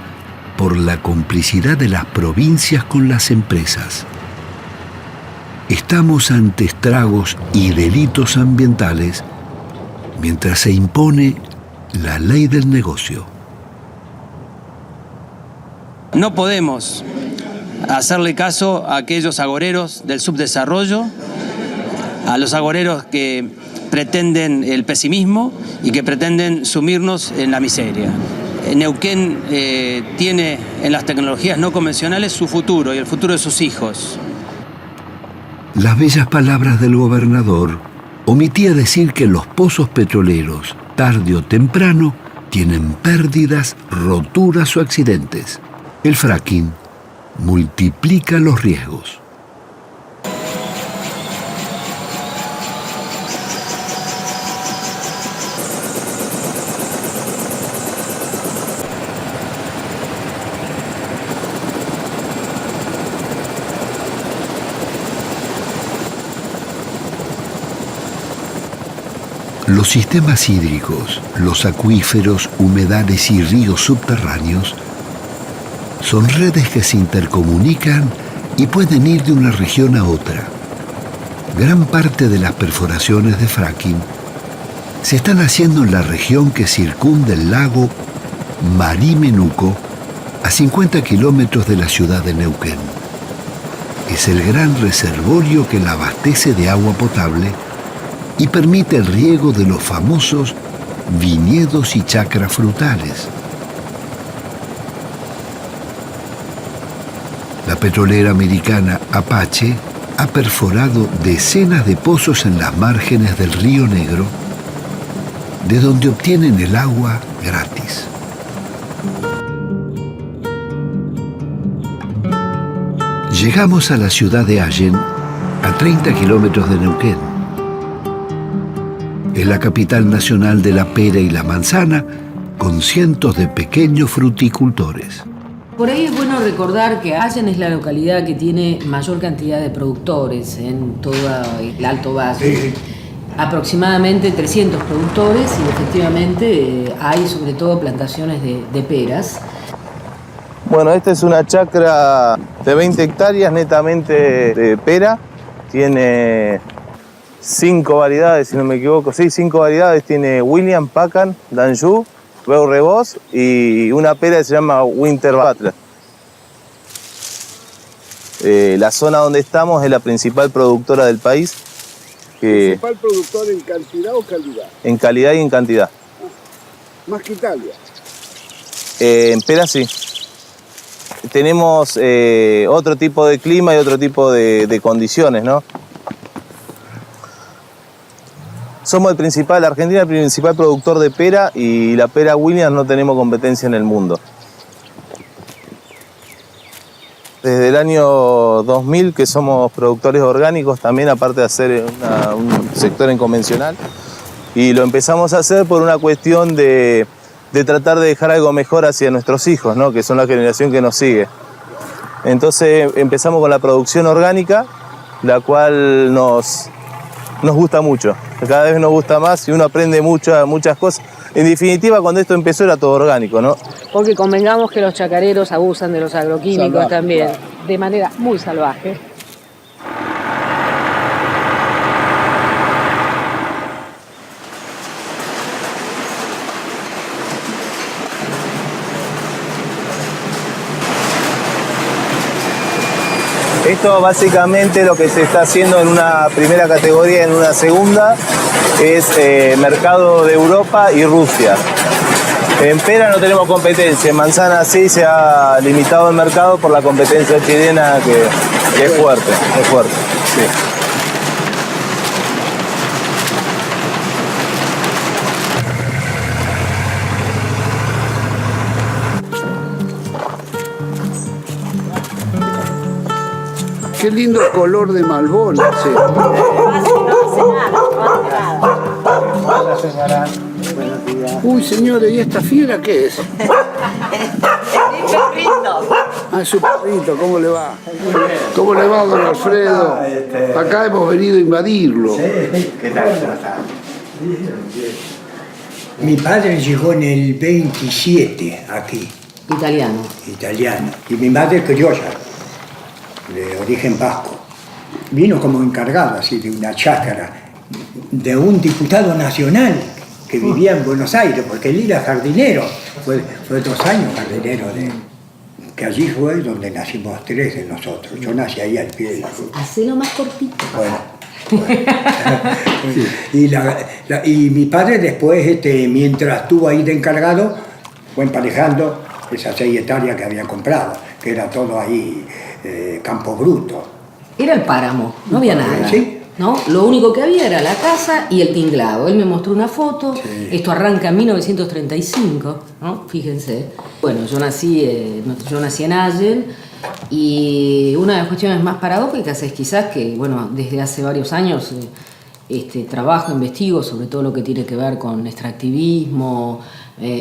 por la complicidad de las provincias con las empresas. Estamos ante estragos y delitos ambientales mientras se impone la ley del negocio. No podemos hacerle caso a aquellos agoreros del subdesarrollo, a los agoreros que pretenden el pesimismo y que pretenden sumirnos en la miseria. Neuquén tiene en las tecnologías no convencionales su futuro y el futuro de sus hijos. Las bellas palabras del gobernador omitía decir que los pozos petroleros, tarde o temprano, tienen pérdidas, roturas o accidentes. El fracking multiplica los riesgos. Los sistemas hídricos, los acuíferos, humedales y ríos subterráneos son redes que se intercomunican y pueden ir de una región a otra. Gran parte de las perforaciones de fracking se están haciendo en la región que circunda el lago Marimenuco, a 50 kilómetros de la ciudad de Neuquén. Es el gran reservorio que la abastece de agua potable y permite el riego de los famosos viñedos y chacras frutales. La petrolera americana Apache ha perforado decenas de pozos en las márgenes del Río Negro, de donde obtienen el agua gratis. Llegamos a la ciudad de Allen, a 30 kilómetros de Neuquén. Es la capital nacional de la pera y la manzana, con cientos de pequeños fruticultores. Por ahí es bueno recordar que Allen es la localidad que tiene mayor cantidad de productores en todo el Alto Valle. Aproximadamente 300 productores y efectivamente hay sobre todo plantaciones de peras. Bueno, esta es una chacra de 20 hectáreas netamente de pera. Tiene 5 variedades, si no me equivoco. Sí, 5 variedades. Tiene William, Pacan, Danjou, Beau Rebos y una pera que se llama Winter Butler. La zona donde estamos es la principal productora del país. ¿Principal productor en cantidad o calidad? En calidad y en cantidad. Más que Italia. En pera sí. Tenemos otro tipo de clima y otro tipo de condiciones, ¿no? Somos Argentina el principal productor de pera y la pera Williams no tenemos competencia en el mundo. Desde el año 2000 que somos productores orgánicos también, aparte de hacer un sector en convencional. Y lo empezamos a hacer por una cuestión de tratar de dejar algo mejor hacia nuestros hijos, ¿no? Que son la generación que nos sigue. Entonces empezamos con la producción orgánica, la cual nos gusta mucho. Cada vez nos gusta más y uno aprende muchas cosas. En definitiva, cuando esto empezó era todo orgánico, ¿no? Porque convengamos que los chacareros abusan de los agroquímicos también, de manera muy salvaje. Esto básicamente lo que se está haciendo en una primera categoría, en una segunda, es mercado de Europa y Rusia. En pera no tenemos competencia, en manzana sí se ha limitado el mercado por la competencia chilena que es fuerte, sí. Qué lindo color de Malbón. Sí. Uy, señores, ¿y esta fiera qué es? Ah, es su perrito, ¿cómo le va? ¿Cómo le va, don Alfredo? Acá hemos venido a invadirlo. ¿Qué tal? Mi padre llegó en el 27 aquí. Italiano. Italiano. Y mi madre criolla, de origen vasco. Vino como encargado así de una chácara de un diputado nacional que vivía en Buenos Aires, porque él era jardinero. Fue 2 años jardinero que allí fue donde nacimos 3 de nosotros. Yo nací ahí al pie de la ruta. Hacelo más cortito. Bueno. Y mi padre después, mientras estuvo ahí de encargado, fue emparejando esas 6 hectáreas que había comprado, que era todo ahí campo bruto. Era el páramo, no había nada. Sí. ¿No? Lo único que había era la casa y el tinglado. Él me mostró una foto, esto arranca en 1935, ¿no? Fíjense. Bueno, yo nací en Allen Y una de las cuestiones más paradójicas es quizás que, bueno, desde hace varios años trabajo, investigo sobre todo lo que tiene que ver con extractivismo,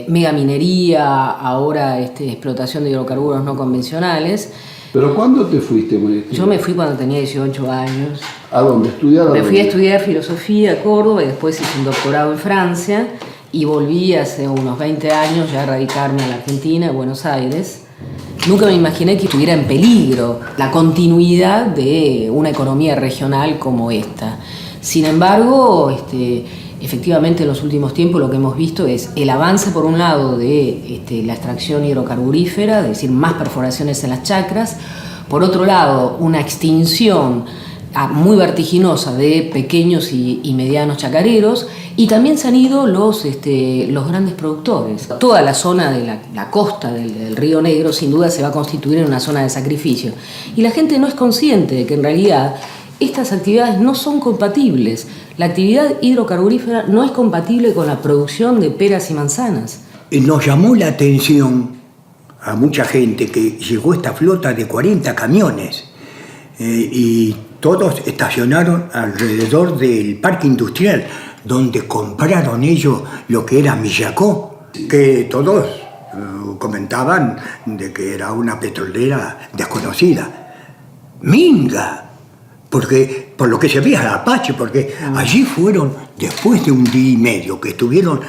megaminería, ahora explotación de hidrocarburos no convencionales. ¿Pero cuándo te fuiste, María? Yo me fui cuando tenía 18 años. ¿A dónde? ¿Estudiar? Me fui a estudiar filosofía a Córdoba y después hice un doctorado en Francia y volví hace unos 20 años ya a radicarme a la Argentina, a Buenos Aires. Nunca me imaginé que estuviera en peligro la continuidad de una economía regional como esta. Sin embargo, efectivamente en los últimos tiempos lo que hemos visto es el avance por un lado de la extracción hidrocarburífera, es decir, más perforaciones en las chacras, por otro lado una extinción muy vertiginosa de pequeños y medianos chacareros, y también se han ido los grandes productores. Toda la zona de la costa del Río Negro sin duda se va a constituir en una zona de sacrificio, y la gente no es consciente de que en realidad estas actividades no son compatibles. La actividad hidrocarburífera no es compatible con la producción de peras y manzanas. Nos llamó la atención a mucha gente que llegó esta flota de 40 camiones y todos estacionaron alrededor del parque industrial, donde compraron ellos lo que era Millacó, que todos comentaban de que era una petrolera desconocida. Minga, porque por lo que se veía Apache, porque allí fueron, después de un día y medio que estuvieron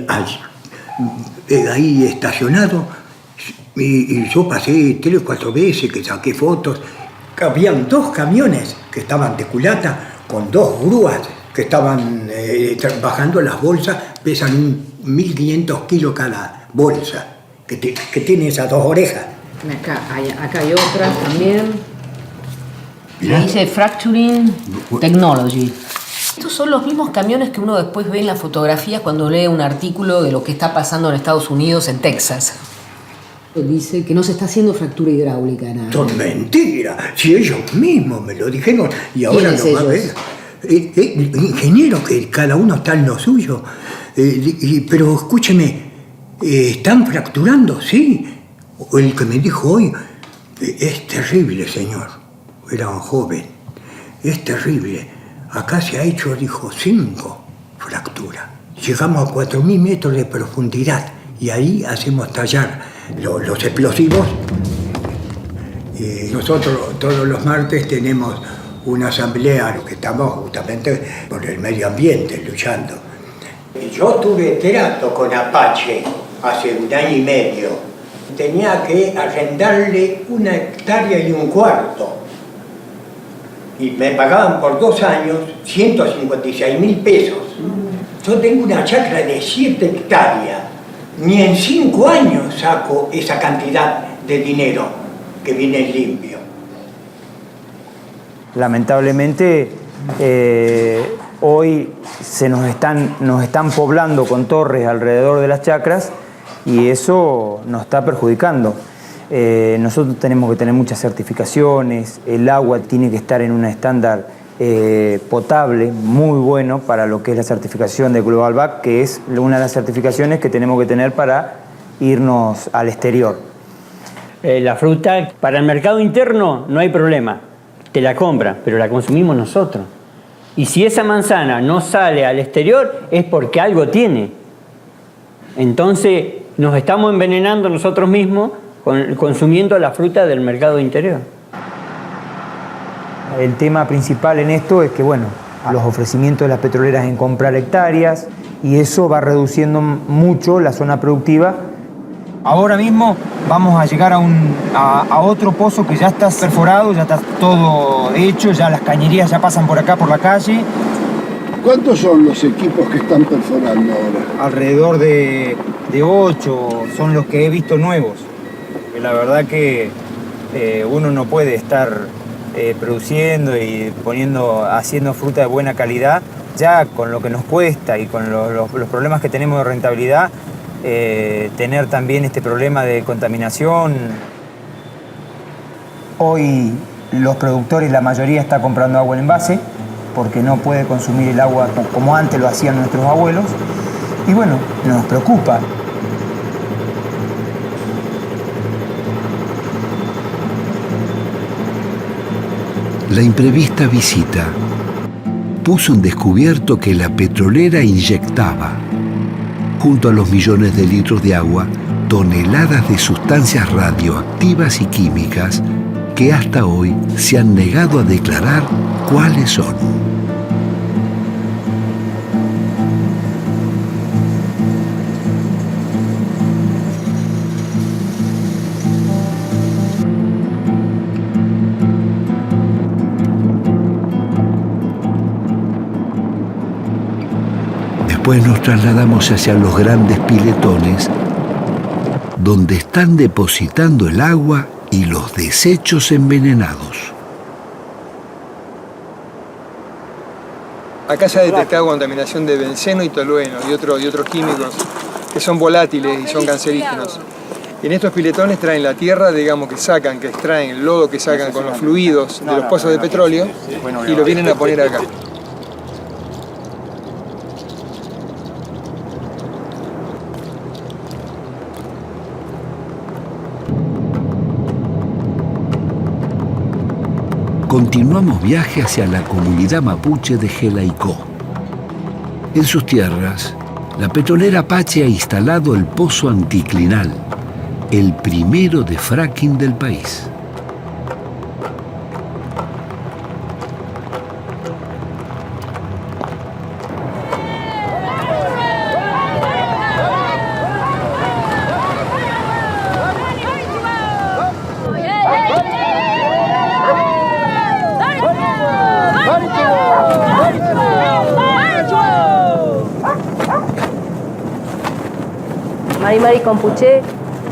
ahí estacionados, y yo pasé 3 o 4 veces que saqué fotos, que habían 2 camiones que estaban de culata con 2 grúas que estaban bajando las bolsas, pesan 1.500 kilos cada bolsa, que tiene esas 2 orejas. Acá hay otras también. Dice Fracturing Technology. Estos son los mismos camiones que uno después ve en las fotografías cuando lee un artículo de lo que está pasando en Estados Unidos, en Texas. Dice que no se está haciendo fractura hidráulica, nada. Son mentiras, si ellos mismos me lo dijeron y ahora lo va a ver. Ingeniero, que cada uno está en lo suyo. Pero escúcheme, ¿están fracturando? Sí. El que me dijo hoy, es terrible, señor. Era un joven. Es terrible. Acá se ha hecho, dijo, 5 fracturas. Llegamos a 4.000 metros de profundidad y ahí hacemos tallar los explosivos. Nosotros todos los martes tenemos una asamblea, lo que estamos justamente por el medio ambiente luchando. Yo tuve trato con Apache hace 1 año y medio. Tenía que arrendarle 1 hectárea y 1/4. Y me pagaban por 2 años 156.000 pesos. Yo tengo una chacra de 7 hectáreas. Ni en 5 años saco esa cantidad de dinero que viene limpio. Lamentablemente, hoy nos están poblando con torres alrededor de las chacras y eso nos está perjudicando. Nosotros tenemos que tener muchas certificaciones, el agua tiene que estar en un estándar potable, muy bueno para lo que es la certificación de Global Back, que es una de las certificaciones que tenemos que tener para irnos al exterior. La fruta para el mercado interno no hay problema, te la compran, pero la consumimos nosotros. Y si esa manzana no sale al exterior es porque algo tiene. Entonces nos estamos envenenando nosotros mismos consumiendo la fruta del mercado interior. El tema principal en esto es que, bueno, los ofrecimientos de las petroleras en comprar hectáreas y eso va reduciendo mucho la zona productiva. Ahora mismo vamos a llegar a otro pozo que ya está perforado, ya está todo hecho, ya las cañerías ya pasan por acá, por la calle. ¿Cuántos son los equipos que están perforando ahora? Alrededor de 8 son los que he visto nuevos. La verdad que uno no puede estar produciendo y haciendo fruta de buena calidad, ya con lo que nos cuesta y con los problemas que tenemos de rentabilidad, tener también este problema de contaminación. Hoy los productores, la mayoría está comprando agua en envase porque no puede consumir el agua como antes lo hacían nuestros abuelos y bueno, nos preocupa. La imprevista visita puso en descubierto que la petrolera inyectaba, junto a los millones de litros de agua, toneladas de sustancias radioactivas y químicas que hasta hoy se han negado a declarar cuáles son. Después nos trasladamos hacia los grandes piletones donde están depositando el agua y los desechos envenenados. Acá se ha detectado contaminación de benceno y tolueno y otros químicos que son volátiles y son cancerígenos. En estos piletones traen la tierra, digamos, que extraen el lodo que sacan con los fluidos de los pozos de petróleo y lo vienen a poner acá. Continuamos viaje hacia la comunidad mapuche de Jelaicó. En sus tierras, la petrolera Apache ha instalado el pozo anticlinal, el primero de fracking del país. Mari Compuché,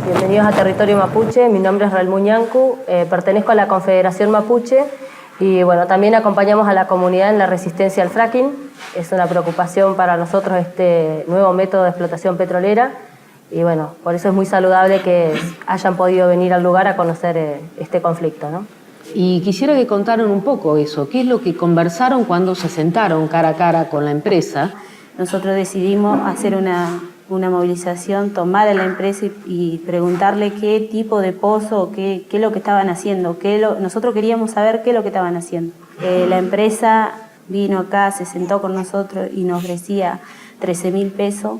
bienvenidos a Territorio Mapuche. Mi nombre es Rael Muñancu, pertenezco a la Confederación Mapuche y bueno, también acompañamos a la comunidad en la resistencia al fracking. Es una preocupación para nosotros este nuevo método de explotación petrolera y bueno, por eso es muy saludable que hayan podido venir al lugar a conocer este conflicto, ¿no? Y quisiera que contaran un poco eso, qué es lo que conversaron cuando se sentaron cara a cara con la empresa. Nosotros decidimos hacer una movilización, tomar a la empresa y preguntarle qué tipo de pozo, qué es lo que estaban haciendo. Nosotros queríamos saber qué es lo que estaban haciendo. La empresa vino acá, se sentó con nosotros y nos ofrecía 13.000 pesos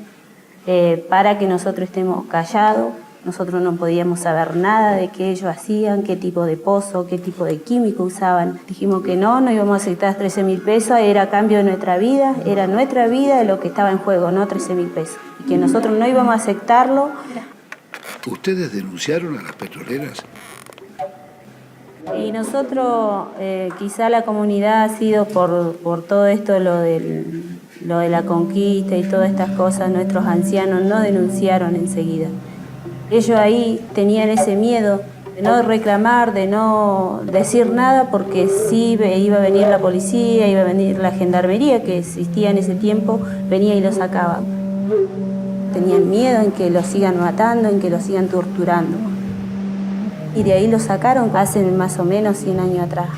para que nosotros estemos callados. Nosotros no podíamos saber nada de qué ellos hacían, qué tipo de pozo, qué tipo de químico usaban. Dijimos que no íbamos a aceptar 13.000 pesos, era a cambio de nuestra vida, era nuestra vida lo que estaba en juego, no 13.000 pesos. Y que nosotros no íbamos a aceptarlo. ¿Ustedes denunciaron a las petroleras? Y nosotros, quizá la comunidad ha sido por todo esto, lo de la conquista y todas estas cosas, nuestros ancianos no denunciaron enseguida. Ellos ahí tenían ese miedo de no reclamar, de no decir nada, porque sí iba a venir la policía, iba a venir la gendarmería que existía en ese tiempo, venía y los sacaba. Tenían miedo en que los sigan matando, en que los sigan torturando. Y de ahí los sacaron hace más o menos 100 años atrás.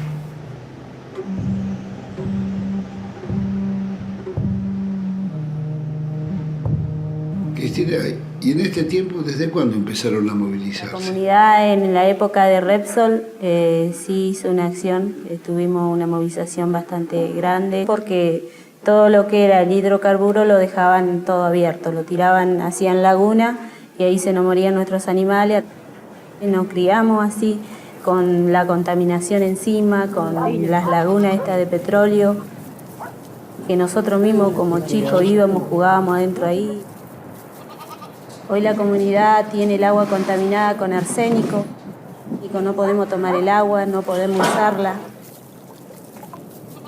Cristina, ¿y en este tiempo desde cuándo empezaron a movilizarse? La comunidad en la época de Repsol sí hizo una acción, tuvimos una movilización bastante grande porque todo lo que era el hidrocarburo lo dejaban todo abierto, lo tiraban, hacían laguna y ahí se nos morían nuestros animales. Nos criamos así, con la contaminación encima, con las lagunas estas de petróleo, que nosotros mismos como chicos íbamos, jugábamos adentro ahí. Hoy la comunidad tiene el agua contaminada con arsénico, y no podemos tomar el agua, no podemos usarla.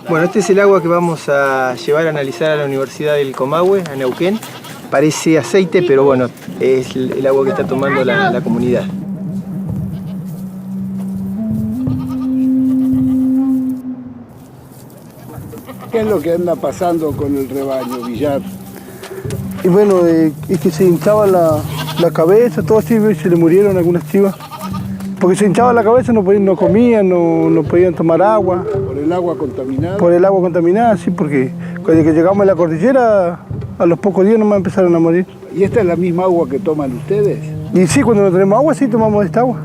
Bueno, este es el agua que vamos a llevar a analizar a la Universidad del Comahue, a Neuquén. Parece aceite, pero bueno, es el agua que está tomando la comunidad. ¿Qué es lo que anda pasando con el rebaño, Villar? Y bueno, es que se hinchaba la cabeza, todo así, se le murieron algunas chivas. Porque se hinchaba la cabeza, no comían, no podían tomar agua. ¿Por el agua contaminada? Por el agua contaminada, sí, porque cuando llegamos a la cordillera, a los pocos días nomás empezaron a morir. ¿Y esta es la misma agua que toman ustedes? Y sí, cuando no tenemos agua, sí tomamos esta agua.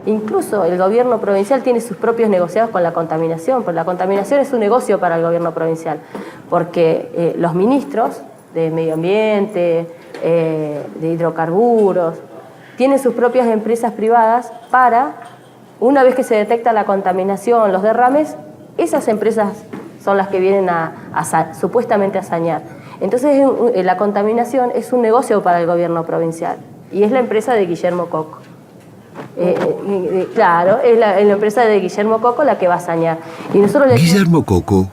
Incluso el gobierno provincial tiene sus propios negociados con la contaminación, porque la contaminación es un negocio para el gobierno provincial, porque los ministros de medio ambiente, de hidrocarburos, tienen sus propias empresas privadas para, una vez que se detecta la contaminación, los derrames, esas empresas son las que vienen supuestamente a sanear. Entonces la contaminación es un negocio para el gobierno provincial y es la empresa de Guillermo Coco. Claro, es la empresa de Guillermo Coco la que va a sanear. Y nosotros Guillermo Coco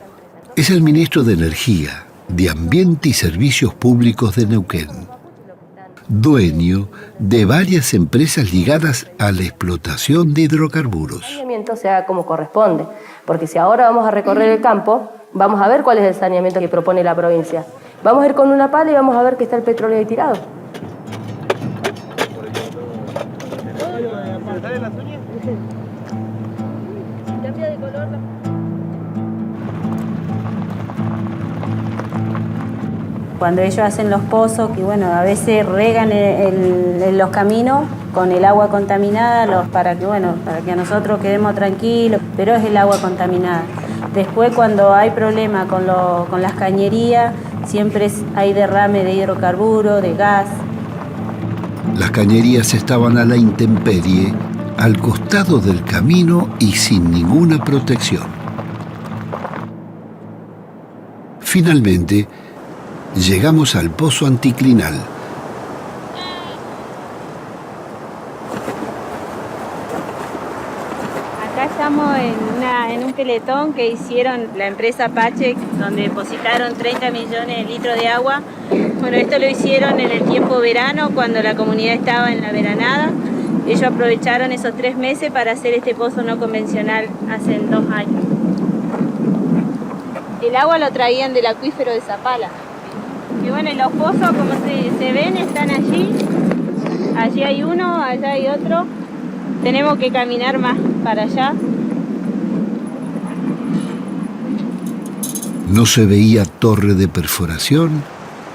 es el ministro de Energía, de Ambiente y Servicios Públicos de Neuquén, dueño de varias empresas ligadas a la explotación de hidrocarburos. El saneamiento se haga como corresponde, porque si ahora vamos a recorrer el campo, vamos a ver cuál es el saneamiento que propone la provincia. Vamos a ir con una pala y vamos a ver que está el petróleo ahí tirado. Cambia de color. Cuando ellos hacen los pozos, que bueno, a veces regan los caminos con el agua contaminada para que nosotros quedemos tranquilos, pero es el agua contaminada. Después, cuando hay problema con las cañerías, siempre hay derrame de hidrocarburos, de gas. Las cañerías estaban a la intemperie, al costado del camino y sin ninguna protección. Finalmente, llegamos al pozo anticlinal. Acá estamos en un peletón que hicieron la empresa Apache, donde depositaron 30 millones de litros de agua. Bueno, esto lo hicieron en el tiempo verano, cuando la comunidad estaba en la veranada. Ellos aprovecharon esos 3 meses para hacer este pozo no convencional hace 2 años. El agua lo traían del acuífero de Zapala. Y bueno, los pozos, como se ven, están allí. Allí hay uno, allá hay otro. Tenemos que caminar más para allá. No se veía torre de perforación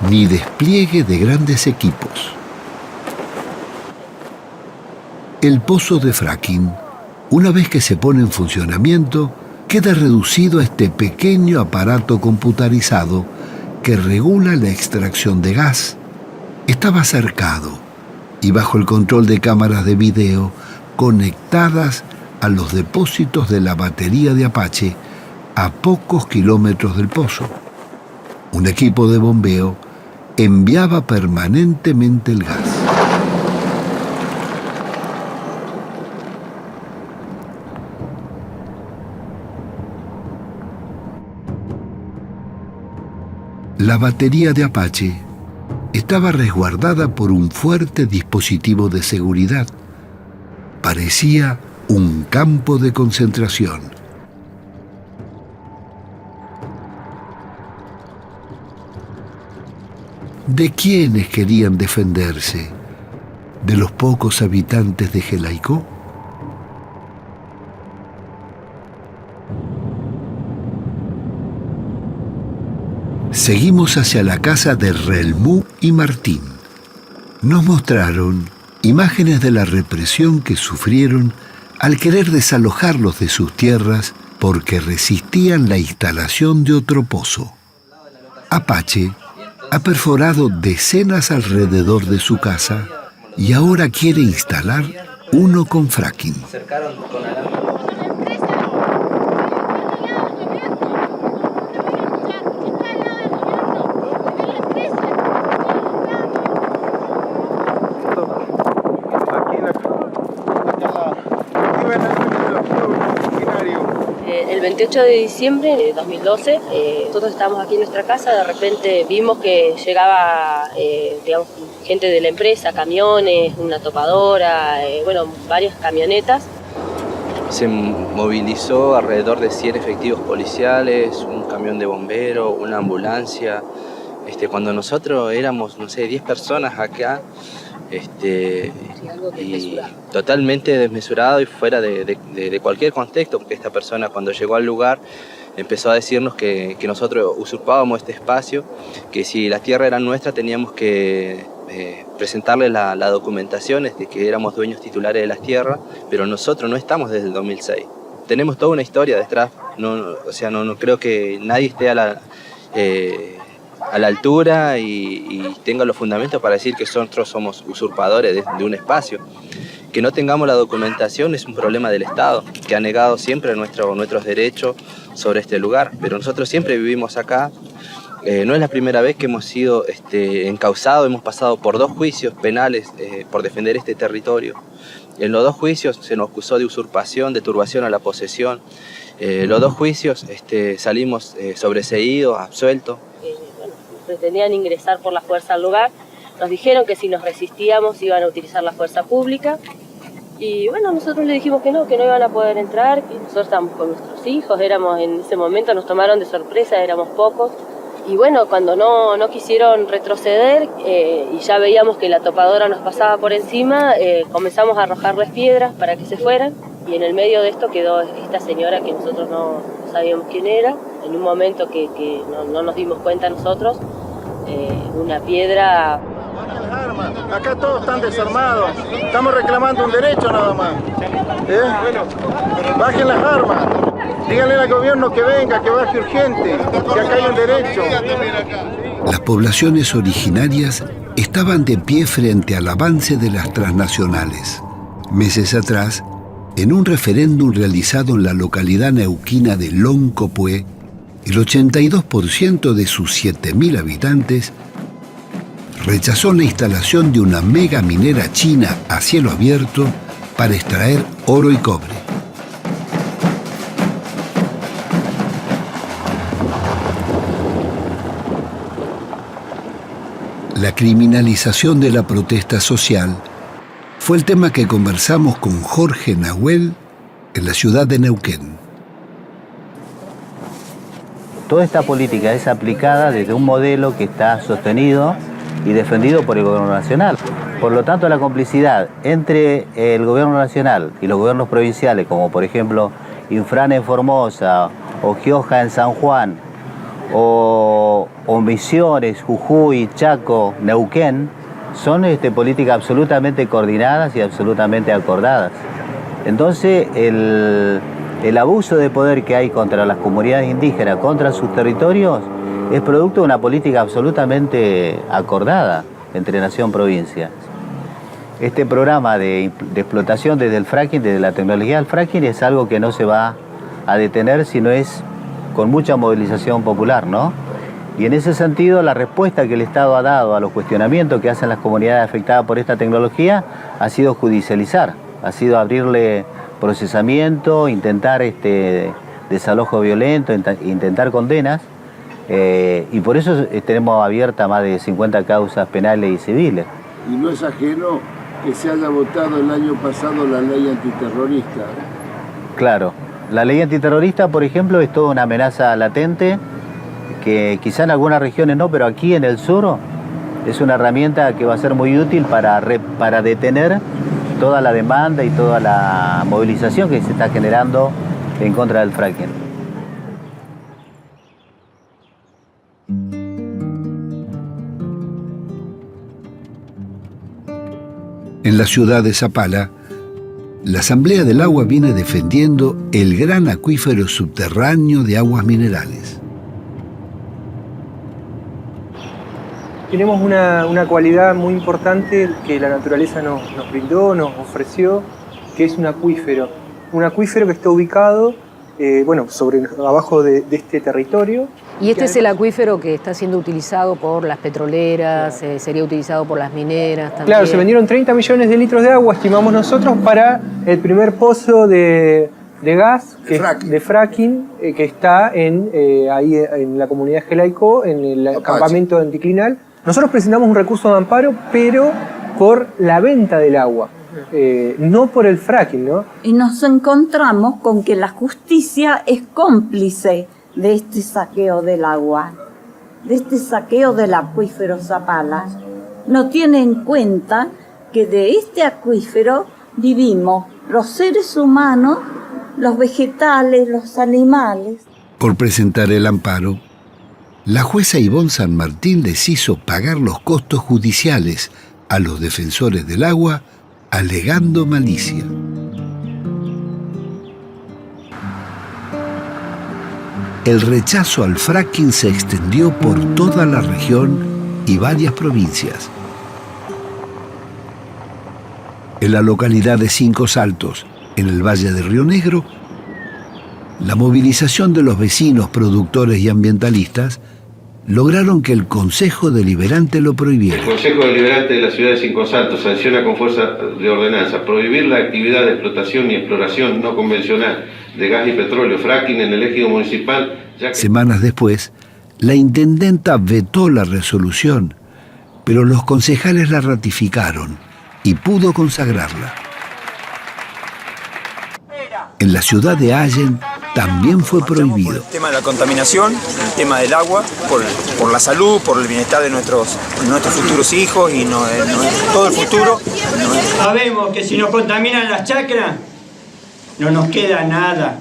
ni despliegue de grandes equipos. El pozo de fracking, una vez que se pone en funcionamiento, queda reducido a este pequeño aparato computarizado que regula la extracción de gas. Estaba cercado y bajo el control de cámaras de video conectadas a los depósitos de la batería de Apache a pocos kilómetros del pozo. Un equipo de bombeo enviaba permanentemente el gas. La batería de Apache estaba resguardada por un fuerte dispositivo de seguridad. Parecía un campo de concentración. ¿De quiénes querían defenderse? ¿De los pocos habitantes de Jelaicó? Seguimos hacia la casa de Relmú y Martín. Nos mostraron imágenes de la represión que sufrieron al querer desalojarlos de sus tierras porque resistían la instalación de otro pozo. Apache ha perforado decenas alrededor de su casa y ahora quiere instalar uno con fracking. El 28 de diciembre de 2012, nosotros estábamos aquí en nuestra casa, de repente vimos que llegaba gente de la empresa, camiones, una topadora, varias camionetas. Se movilizó alrededor de 100 efectivos policiales, un camión de bomberos, una ambulancia. Cuando nosotros éramos, 10 personas acá, y totalmente desmesurado y fuera de cualquier contexto, porque esta persona cuando llegó al lugar empezó a decirnos que nosotros usurpábamos este espacio, que si la tierra era nuestra teníamos que presentarle la documentación de que éramos dueños titulares de las tierras, pero nosotros no estamos desde el 2006. Tenemos toda una historia detrás, no creo que nadie esté a la altura y tenga los fundamentos para decir que nosotros somos usurpadores de un espacio. Que no tengamos la documentación es un problema del Estado, que ha negado siempre nuestros derechos sobre este lugar, pero nosotros siempre vivimos acá. No es la primera vez que hemos sido encausados, hemos pasado por 2 juicios penales por defender este territorio. En los 2 juicios se nos acusó de usurpación, de turbación a la posesión. Los 2 juicios salimos sobreseídos, absueltos. Pretendían ingresar por la fuerza al lugar. Nos dijeron que si nos resistíamos iban a utilizar la fuerza pública. Y bueno, nosotros le dijimos que no iban a poder entrar, que nosotros estábamos con nuestros hijos, en ese momento nos tomaron de sorpresa, éramos pocos. Y bueno, cuando no quisieron retroceder y ya veíamos que la topadora nos pasaba por encima, comenzamos a arrojarles piedras para que se fueran. Y en el medio de esto quedó esta señora que nosotros no sabíamos quién era. En un momento que no nos dimos cuenta nosotros, una piedra... Acá todos están desarmados, estamos reclamando un derecho nada más. Bajen las armas, díganle al gobierno que venga, que baje urgente, que acá hay un derecho. Las poblaciones originarias estaban de pie frente al avance de las transnacionales. Meses atrás, en un referéndum realizado en la localidad neuquina de Loncopué, el 82% de sus 7.000 habitantes rechazó la instalación de una mega minera china a cielo abierto para extraer oro y cobre. La criminalización de la protesta social fue el tema que conversamos con Jorge Nahuel en la ciudad de Neuquén. Toda esta política es aplicada desde un modelo que está sostenido y defendido por el gobierno nacional. Por lo tanto, la complicidad entre el gobierno nacional y los gobiernos provinciales, como por ejemplo Infran en Formosa, o Gioja en San Juan, o Misiones, Jujuy, Chaco, Neuquén, son políticas absolutamente coordinadas y absolutamente acordadas. Entonces, el abuso de poder que hay contra las comunidades indígenas, contra sus territorios, es producto de una política absolutamente acordada entre nación y provincia. Este programa de explotación desde el fracking, desde la tecnología del fracking, es algo que no se va a detener si no es con mucha movilización popular, ¿no? Y en ese sentido, la respuesta que el Estado ha dado a los cuestionamientos que hacen las comunidades afectadas por esta tecnología ha sido judicializar, ha sido abrirle procesamiento, intentar desalojo violento, intentar condenas. Y por eso tenemos abiertas más de 50 causas penales y civiles. Y no es ajeno que se haya votado el año pasado la ley antiterrorista. Claro, la ley antiterrorista, por ejemplo, es toda una amenaza latente, que quizá en algunas regiones no, pero aquí en el sur es una herramienta que va a ser muy útil para detener toda la demanda y toda la movilización que se está generando en contra del fracking. En la ciudad de Zapala, la Asamblea del Agua viene defendiendo el gran acuífero subterráneo de aguas minerales. Tenemos una cualidad muy importante que la naturaleza nos brindó, nos ofreció, que es un acuífero. Un acuífero que está ubicado abajo de este territorio. Y este es el acuífero que está siendo utilizado por las petroleras, sería utilizado por las mineras también. Claro, se vendieron 30 millones de litros de agua, estimamos nosotros, para el primer pozo de gas, de fracking, que está ahí en la comunidad de Gelaicó, en el campamento anticlinal. Nosotros presentamos un recurso de amparo, pero por la venta del agua, no por el fracking, ¿no? Y nos encontramos con que la justicia es cómplice de este saqueo del agua, de este saqueo del acuífero Zapala. No tiene en cuenta que de este acuífero vivimos los seres humanos, los vegetales, los animales. Por presentar el amparo, La jueza Ivonne San Martín les hizo pagar los costos judiciales a los defensores del agua, alegando malicia. El rechazo al fracking se extendió por toda la región y varias provincias. En la localidad de Cinco Saltos, en el Valle de Río Negro, la movilización de los vecinos, productores y ambientalistas lograron que el Consejo Deliberante lo prohibiera. El Consejo Deliberante de la ciudad de Cinco Saltos sanciona con fuerza de ordenanza prohibir la actividad de explotación y exploración no convencional de gas y petróleo, fracking en el ejido municipal. Semanas después, la intendenta vetó la resolución, pero los concejales la ratificaron y pudo consagrarla. En la ciudad de Allen también fue prohibido. El tema de la contaminación, el tema del agua, por la salud, por el bienestar de nuestros futuros hijos y todo el futuro. Sabemos que si nos contaminan las chacras, no nos queda nada.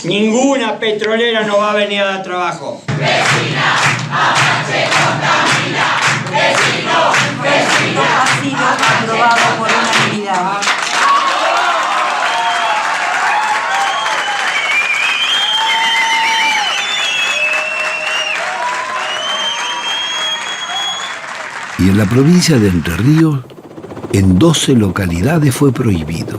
Ninguna petrolera nos va a venir a dar trabajo. Vecina, ahora se contamina. Vecino, ha sido aprobado por unanimidad. Y en la provincia de Entre Ríos, en 12 localidades fue prohibido.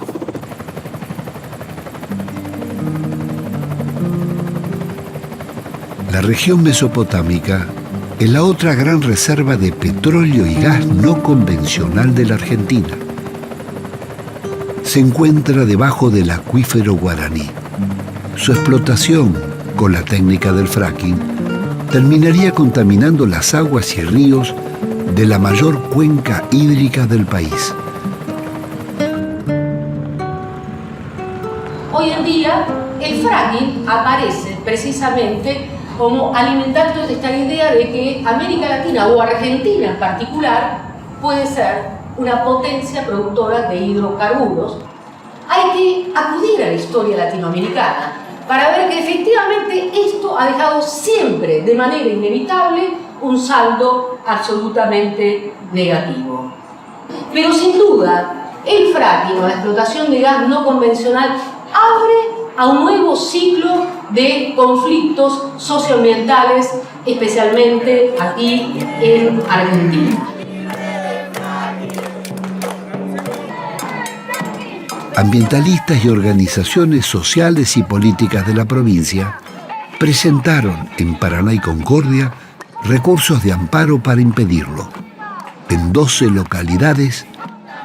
La región mesopotámica es la otra gran reserva de petróleo y gas no convencional de la Argentina. Se encuentra debajo del acuífero Guaraní. Su explotación, con la técnica del fracking, terminaría contaminando las aguas y ríos de la mayor cuenca hídrica del país. Hoy en día, el fracking aparece precisamente como alimentando esta idea de que América Latina o Argentina en particular puede ser una potencia productora de hidrocarburos. Hay que acudir a la historia latinoamericana para ver que efectivamente esto ha dejado siempre de manera inevitable un saldo absolutamente negativo. Pero sin duda, el fracking o la explotación de gas no convencional abre a un nuevo ciclo de conflictos socioambientales, especialmente aquí en Argentina. Ambientalistas y organizaciones sociales y políticas de la provincia presentaron en Paraná y Concordia recursos de amparo para impedirlo. En 12 localidades,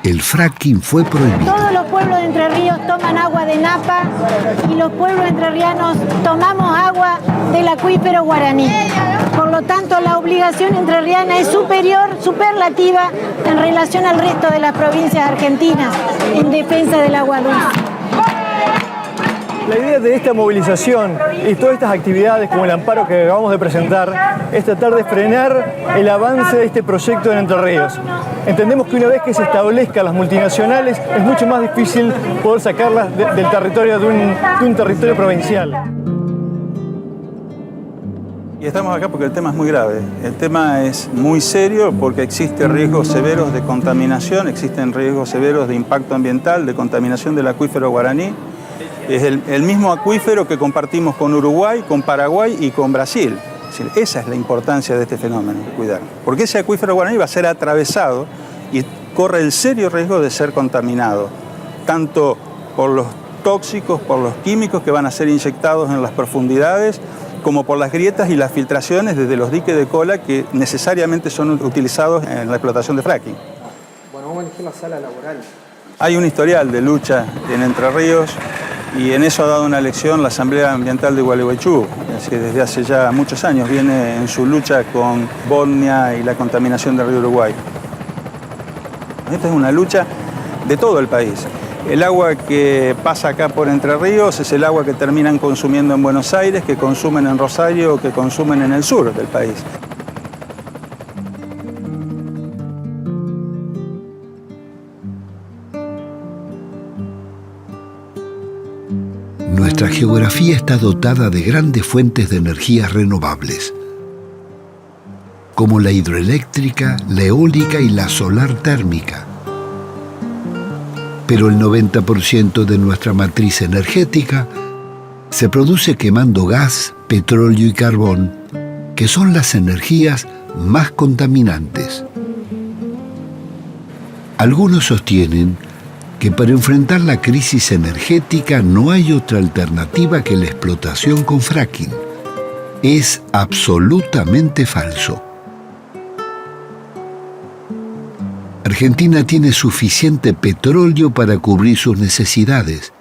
el fracking fue prohibido. Todos los pueblos de Entre Ríos toman agua de Napa y los pueblos entrerrianos tomamos agua del acuífero Guaraní. Por lo tanto, la obligación entrerriana es superior, superlativa en relación al resto de las provincias argentinas en defensa del agua dulce. La idea de esta movilización y todas estas actividades como el amparo que acabamos de presentar es tratar de frenar el avance de este proyecto en Entre Ríos. Entendemos que una vez que se establezcan las multinacionales es mucho más difícil poder sacarlas del territorio de un territorio provincial. Y estamos acá porque el tema es muy grave. El tema es muy serio porque existen riesgos severos de contaminación, existen riesgos severos de impacto ambiental, de contaminación del acuífero Guaraní. Es el mismo acuífero que compartimos con Uruguay, con Paraguay y con Brasil. Es decir, esa es la importancia de este fenómeno, cuidar. Porque ese acuífero Guaraní va a ser atravesado y corre el serio riesgo de ser contaminado, tanto por los tóxicos, por los químicos que van a ser inyectados en las profundidades, como por las grietas y las filtraciones desde los diques de cola que necesariamente son utilizados en la explotación de fracking. Bueno, vamos a elegir la sala laboral. Hay un historial de lucha en Entre Ríos y en eso ha dado una lección la Asamblea Ambiental de Gualeguaychú, que desde hace ya muchos años viene en su lucha con Bosnia y la contaminación del río Uruguay. Esta es una lucha de todo el país. El agua que pasa acá por Entre Ríos es el agua que terminan consumiendo en Buenos Aires, que consumen en Rosario o que consumen en el sur del país. Nuestra geografía está dotada de grandes fuentes de energías renovables, como la hidroeléctrica, la eólica y la solar térmica. Pero el 90% de nuestra matriz energética se produce quemando gas, petróleo y carbón, que son las energías más contaminantes. Algunos sostienen que para enfrentar la crisis energética no hay otra alternativa que la explotación con fracking. Es absolutamente falso. Argentina tiene suficiente petróleo para cubrir sus necesidades,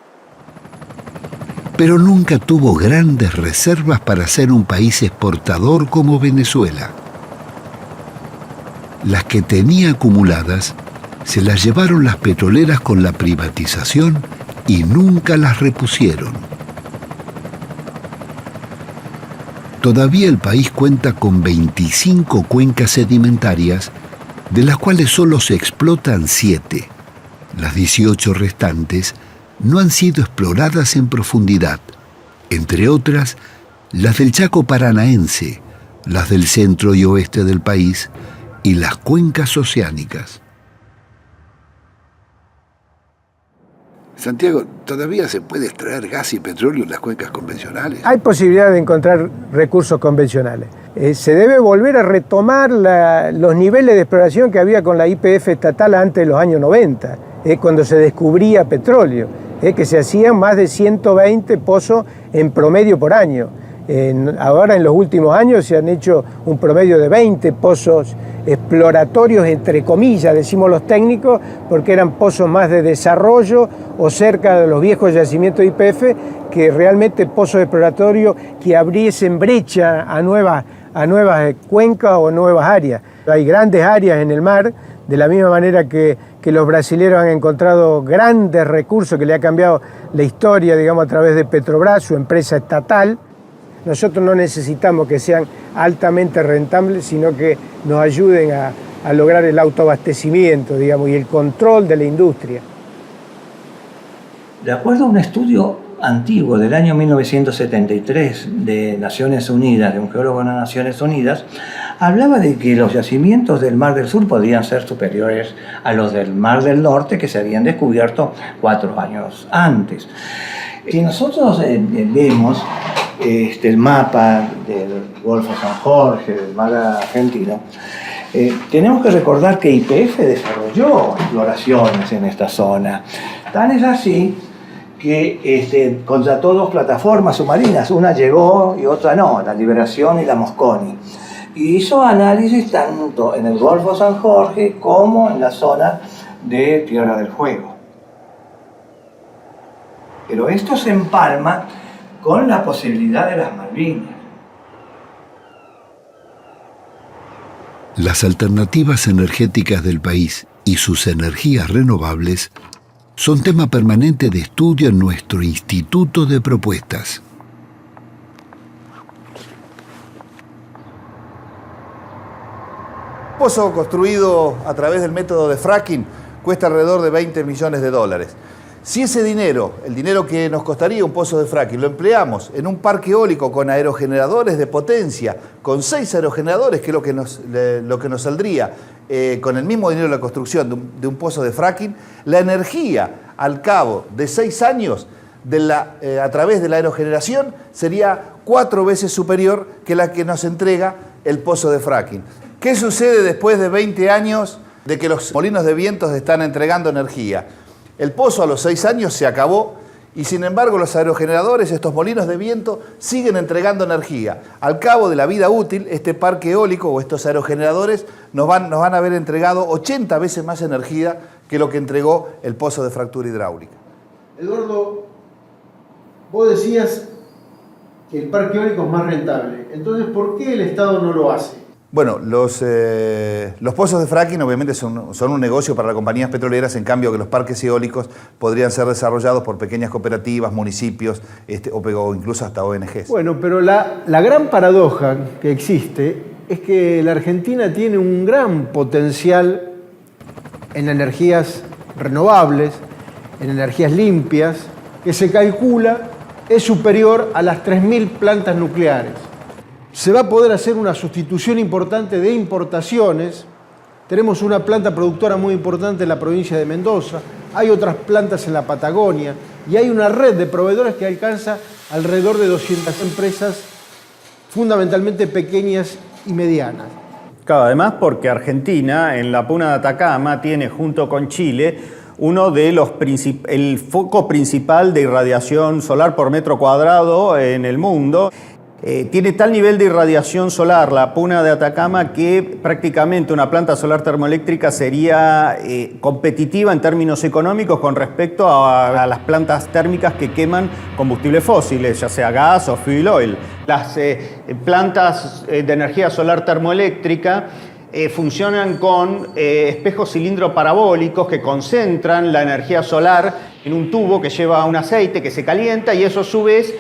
pero nunca tuvo grandes reservas para ser un país exportador como Venezuela. Las que tenía acumuladas se las llevaron las petroleras con la privatización y nunca las repusieron. Todavía el país cuenta con 25 cuencas sedimentarias, de las cuales solo se explotan 7. Las 18 restantes no han sido exploradas en profundidad, entre otras las del Chaco Paranaense, las del centro y oeste del país y las cuencas oceánicas. Santiago, ¿todavía se puede extraer gas y petróleo en las cuencas convencionales? Hay posibilidad de encontrar recursos convencionales. Se debe volver a retomar los niveles de exploración que había con la YPF estatal antes de los años 90, cuando se descubría petróleo, que se hacían más de 120 pozos en promedio por año. Ahora en los últimos años se han hecho un promedio de 20 pozos exploratorios, entre comillas, decimos los técnicos, porque eran pozos más de desarrollo o cerca de los viejos yacimientos de YPF, que realmente pozos exploratorios que abriesen brecha a nuevas cuencas o nuevas áreas. Hay grandes áreas en el mar, de la misma manera que los brasileños han encontrado grandes recursos que le ha cambiado la historia, digamos, a través de Petrobras, su empresa estatal. Nosotros no necesitamos que sean altamente rentables, sino que nos ayuden a lograr el autoabastecimiento, digamos, y el control de la industria. De acuerdo a un estudio antiguo del año 1973 de Naciones Unidas, de un geólogo de las Naciones Unidas, hablaba de que los yacimientos del Mar del Sur podían ser superiores a los del Mar del Norte, que se habían descubierto 4 años antes. Si nosotros vemos el mapa del Golfo San Jorge, del mar argentino, tenemos que recordar que YPF desarrolló exploraciones en esta zona. Tan es así que contrató 2 plataformas submarinas, una llegó y otra no, la Liberación y la Mosconi. Y hizo análisis tanto en el Golfo San Jorge como en la zona de Tierra del Fuego. Pero esto se empalma con la posibilidad de las Malvinas. Las alternativas energéticas del país y sus energías renovables son tema permanente de estudio en nuestro Instituto de Propuestas. Un pozo construido a través del método de fracking cuesta alrededor de $20 millones. Si ese dinero, el dinero que nos costaría un pozo de fracking, lo empleamos en un parque eólico con aerogeneradores de potencia, con 6 aerogeneradores, que es lo que nos saldría con el mismo dinero de la construcción de un pozo de fracking, la energía al cabo de 6 años a través de la aerogeneración sería 4 veces superior que la que nos entrega el pozo de fracking. ¿Qué sucede después de 20 años de que los molinos de vientos están entregando energía? El pozo a los 6 años se acabó y sin embargo los aerogeneradores, estos molinos de viento, siguen entregando energía. Al cabo de la vida útil, este parque eólico o estos aerogeneradores nos van a haber entregado 80 veces más energía que lo que entregó el pozo de fractura hidráulica. Eduardo, vos decías que el parque eólico es más rentable. Entonces, ¿por qué el Estado no lo hace? Bueno, los pozos de fracking obviamente son un negocio para las compañías petroleras, en cambio que los parques eólicos podrían ser desarrollados por pequeñas cooperativas, municipios o incluso hasta ONGs. Bueno, pero la gran paradoja que existe es que la Argentina tiene un gran potencial en energías renovables, en energías limpias, que se calcula es superior a las 3.000 plantas nucleares. Se va a poder hacer una sustitución importante de importaciones. Tenemos una planta productora muy importante en la provincia de Mendoza, hay otras plantas en la Patagonia y hay una red de proveedores que alcanza alrededor de 200 empresas, fundamentalmente pequeñas y medianas. Claro, además porque Argentina en la Puna de Atacama tiene junto con Chile uno de los el foco principal de irradiación solar por metro cuadrado en el mundo. Tiene tal nivel de irradiación solar la Puna de Atacama que prácticamente una planta solar termoeléctrica sería competitiva en términos económicos con respecto a las plantas térmicas que queman combustibles fósiles, ya sea gas o fuel oil. Las plantas de energía solar termoeléctrica funcionan con espejos cilindro parabólicos que concentran la energía solar en un tubo que lleva un aceite que se calienta y eso a su vez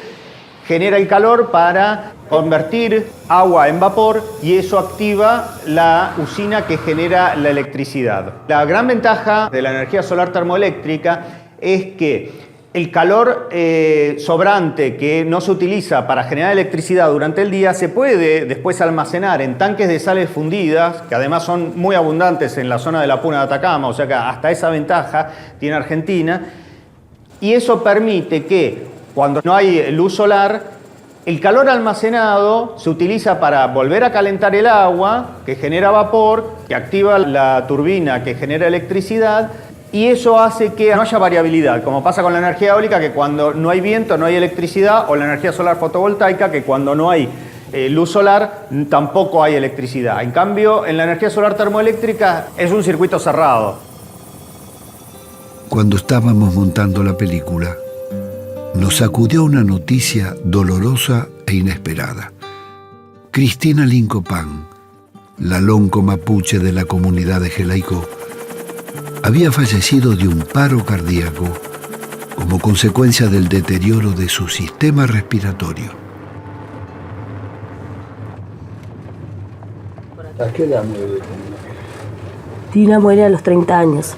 genera el calor para convertir agua en vapor y eso activa la usina que genera la electricidad. La gran ventaja de la energía solar termoeléctrica es que el calor sobrante que no se utiliza para generar electricidad durante el día se puede después almacenar en tanques de sales fundidas, que además son muy abundantes en la zona de la Puna de Atacama, o sea que hasta esa ventaja tiene Argentina, y eso permite que cuando no hay luz solar, el calor almacenado se utiliza para volver a calentar el agua, que genera vapor, que activa la turbina que genera electricidad, y eso hace que no haya variabilidad, como pasa con la energía eólica, que cuando no hay viento no hay electricidad, o la energía solar fotovoltaica, que cuando no hay luz solar tampoco hay electricidad. En cambio, en la energía solar termoeléctrica es un circuito cerrado. Cuando estábamos montando la película, nos sacudió una noticia dolorosa e inesperada. Cristina Lincopán, la lonco mapuche de la comunidad de Jelaicó, había fallecido de un paro cardíaco como consecuencia del deterioro de su sistema respiratorio. ¿A qué edad muere? Tina muere a los 30 años.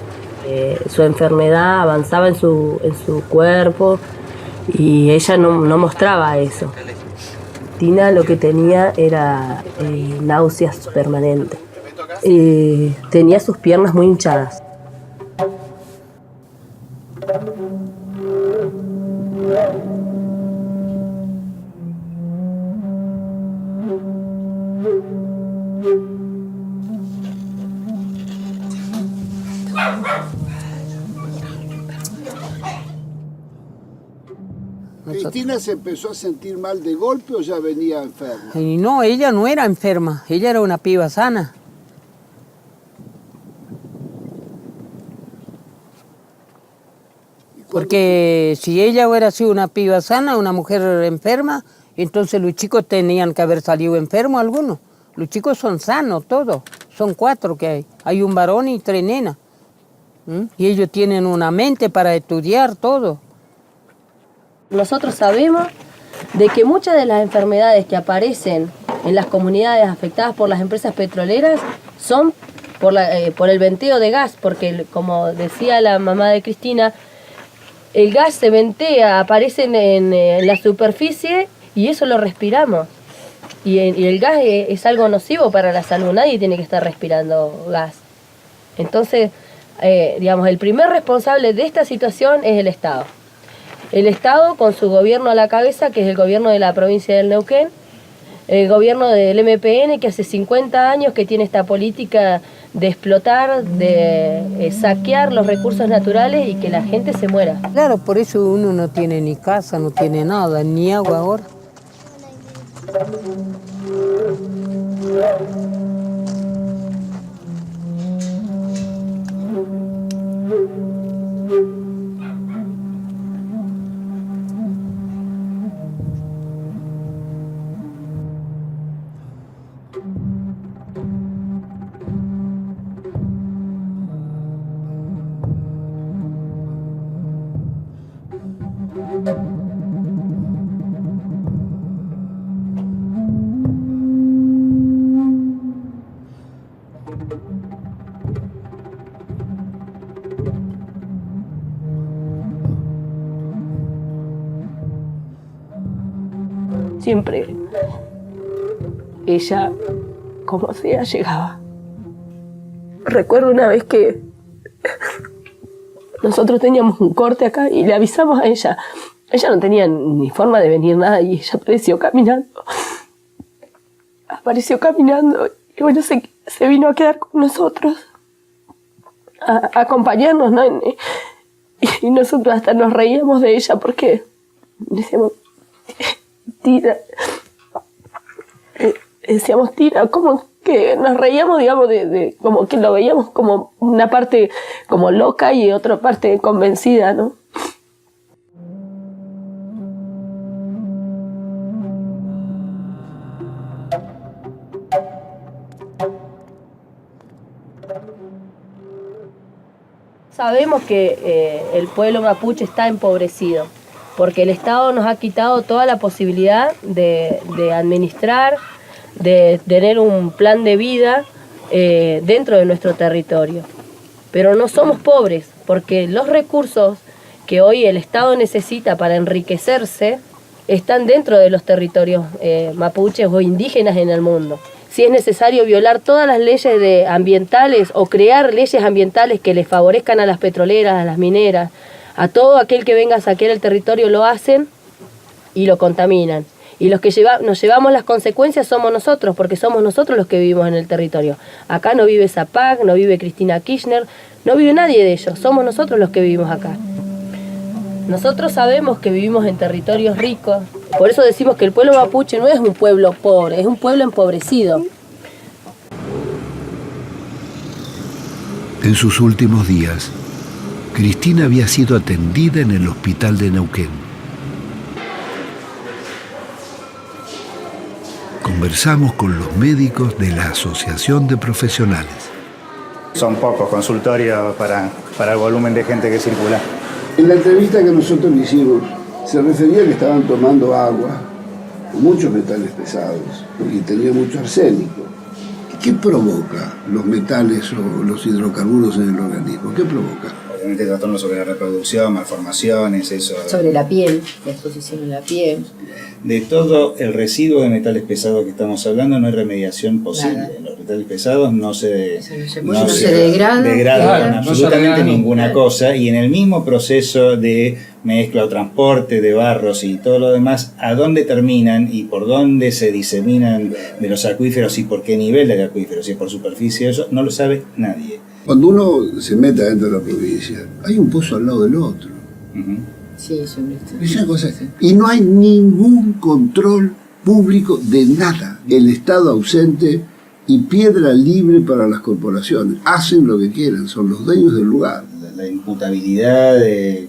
Su enfermedad avanzaba en su cuerpo y ella no mostraba eso. Tina lo que tenía era náuseas permanentes. Tenía sus piernas muy hinchadas. ¿Cristina se empezó a sentir mal de golpe o ya venía enferma? Y no, ella no era enferma, ella era una piba sana. Porque si ella hubiera sido una piba sana, una mujer enferma, entonces los chicos tenían que haber salido enfermos algunos. Los chicos son sanos todos, son 4 que hay. Hay un varón y 3 nenas. Y ellos tienen una mente para estudiar todo. Nosotros sabemos de que muchas de las enfermedades que aparecen en las comunidades afectadas por las empresas petroleras son por el venteo de gas, porque como decía la mamá de Cristina, el gas se ventea, aparece en la superficie y eso lo respiramos. Y el gas es algo nocivo para la salud, nadie tiene que estar respirando gas. Entonces, digamos, el primer responsable de esta situación es el Estado. El Estado con su gobierno a la cabeza, que es el gobierno de la provincia del Neuquén, el gobierno del MPN, que hace 50 años que tiene esta política de explotar, de saquear los recursos naturales y que la gente se muera. Claro, por eso uno no tiene ni casa, no tiene nada, ni agua ahora. Siempre ella, como sea, llegaba. Recuerdo una vez que nosotros teníamos un corte acá y le avisamos a ella. Ella no tenía ni forma de venir nada y ella apareció caminando. Y bueno, se vino a quedar con nosotros, a acompañarnos, ¿no? Y nosotros hasta nos reíamos de ella porque decíamos, Tira, como que nos reíamos, digamos, de como que lo veíamos como una parte como loca y otra parte convencida, ¿no? Sabemos que el pueblo mapuche está empobrecido, porque el Estado nos ha quitado toda la posibilidad de administrar, de tener un plan de vida dentro de nuestro territorio. Pero no somos pobres, porque los recursos que hoy el Estado necesita para enriquecerse están dentro de los territorios mapuches o indígenas en el mundo. Si es necesario violar todas las leyes ambientales o crear leyes ambientales que les favorezcan a las petroleras, a las mineras, a todo aquel que venga a saquear el territorio, lo hacen y lo contaminan. Y los que nos llevamos las consecuencias somos nosotros, porque somos nosotros los que vivimos en el territorio. Acá no vive Zapag, no vive Cristina Kirchner, no vive nadie de ellos, somos nosotros los que vivimos acá. Nosotros sabemos que vivimos en territorios ricos, por eso decimos que el pueblo mapuche no es un pueblo pobre, es un pueblo empobrecido. En sus últimos días, Cristina había sido atendida en el hospital de Neuquén. Conversamos con los médicos de la Asociación de Profesionales. Son pocos consultorios para el volumen de gente que circula. En la entrevista que nosotros le hicimos, se refería a que estaban tomando agua con muchos metales pesados y tenía mucho arsénico. ¿Qué provoca los metales o los hidrocarburos en el organismo? ¿Qué provoca? Obviamente trastornos sobre la reproducción, malformaciones, eso. Sobre la piel, la exposición en la piel. De todo el residuo de metales pesados que estamos hablando no hay remediación posible. Nada. Los metales pesados no se degradan absolutamente ninguna cosa, y en el mismo proceso de mezcla o transporte de barros y todo lo demás, ¿a dónde terminan y por dónde se diseminan de los acuíferos y por qué nivel del acuífero? Si es por superficie, eso no lo sabe nadie. Cuando uno se mete dentro de la provincia, hay un pozo al lado del otro. Sí, sobre esto. Esa cosa. Y no hay ningún control público de nada. El Estado ausente y piedra libre para las corporaciones. Hacen lo que quieran, son los dueños del lugar. La imputabilidad de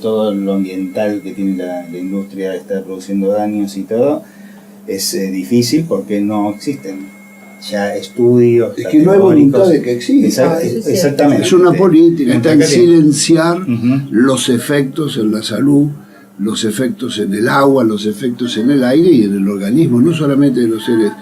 todo lo ambiental que tiene la industria está produciendo daños y todo es difícil porque no existen ya estudios. Es que no hay voluntad de que exista. Exactamente. Es una política, está en silenciar los efectos en la salud, los efectos en el agua, los efectos en el aire y en el organismo, no solamente de los seres,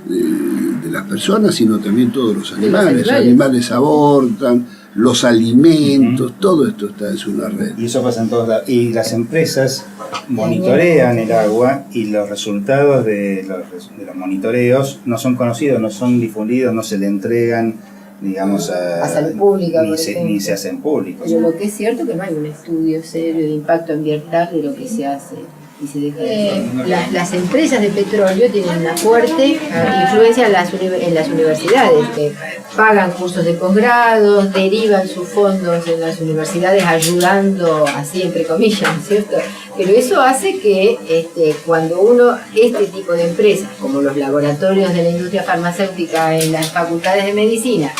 de las personas, sino también todos los animales. Los animales abortan, los alimentos, todo esto es una red. Y eso pasa en todos lados. Y las empresas monitorean el agua y los resultados de los monitoreos no son conocidos, no son difundidos, no se le entregan, digamos, a salud pública, ni se hacen públicos. Pero lo que es cierto es que no hay un estudio serio de impacto ambiental de lo que se hace. Y se deja las empresas de petróleo tienen una fuerte influencia en las universidades, que pagan cursos de posgrado, derivan sus fondos en las universidades ayudando, así entre comillas, ¿cierto? Pero eso hace que cuando este tipo de empresas, como los laboratorios de la industria farmacéutica en las facultades de medicina,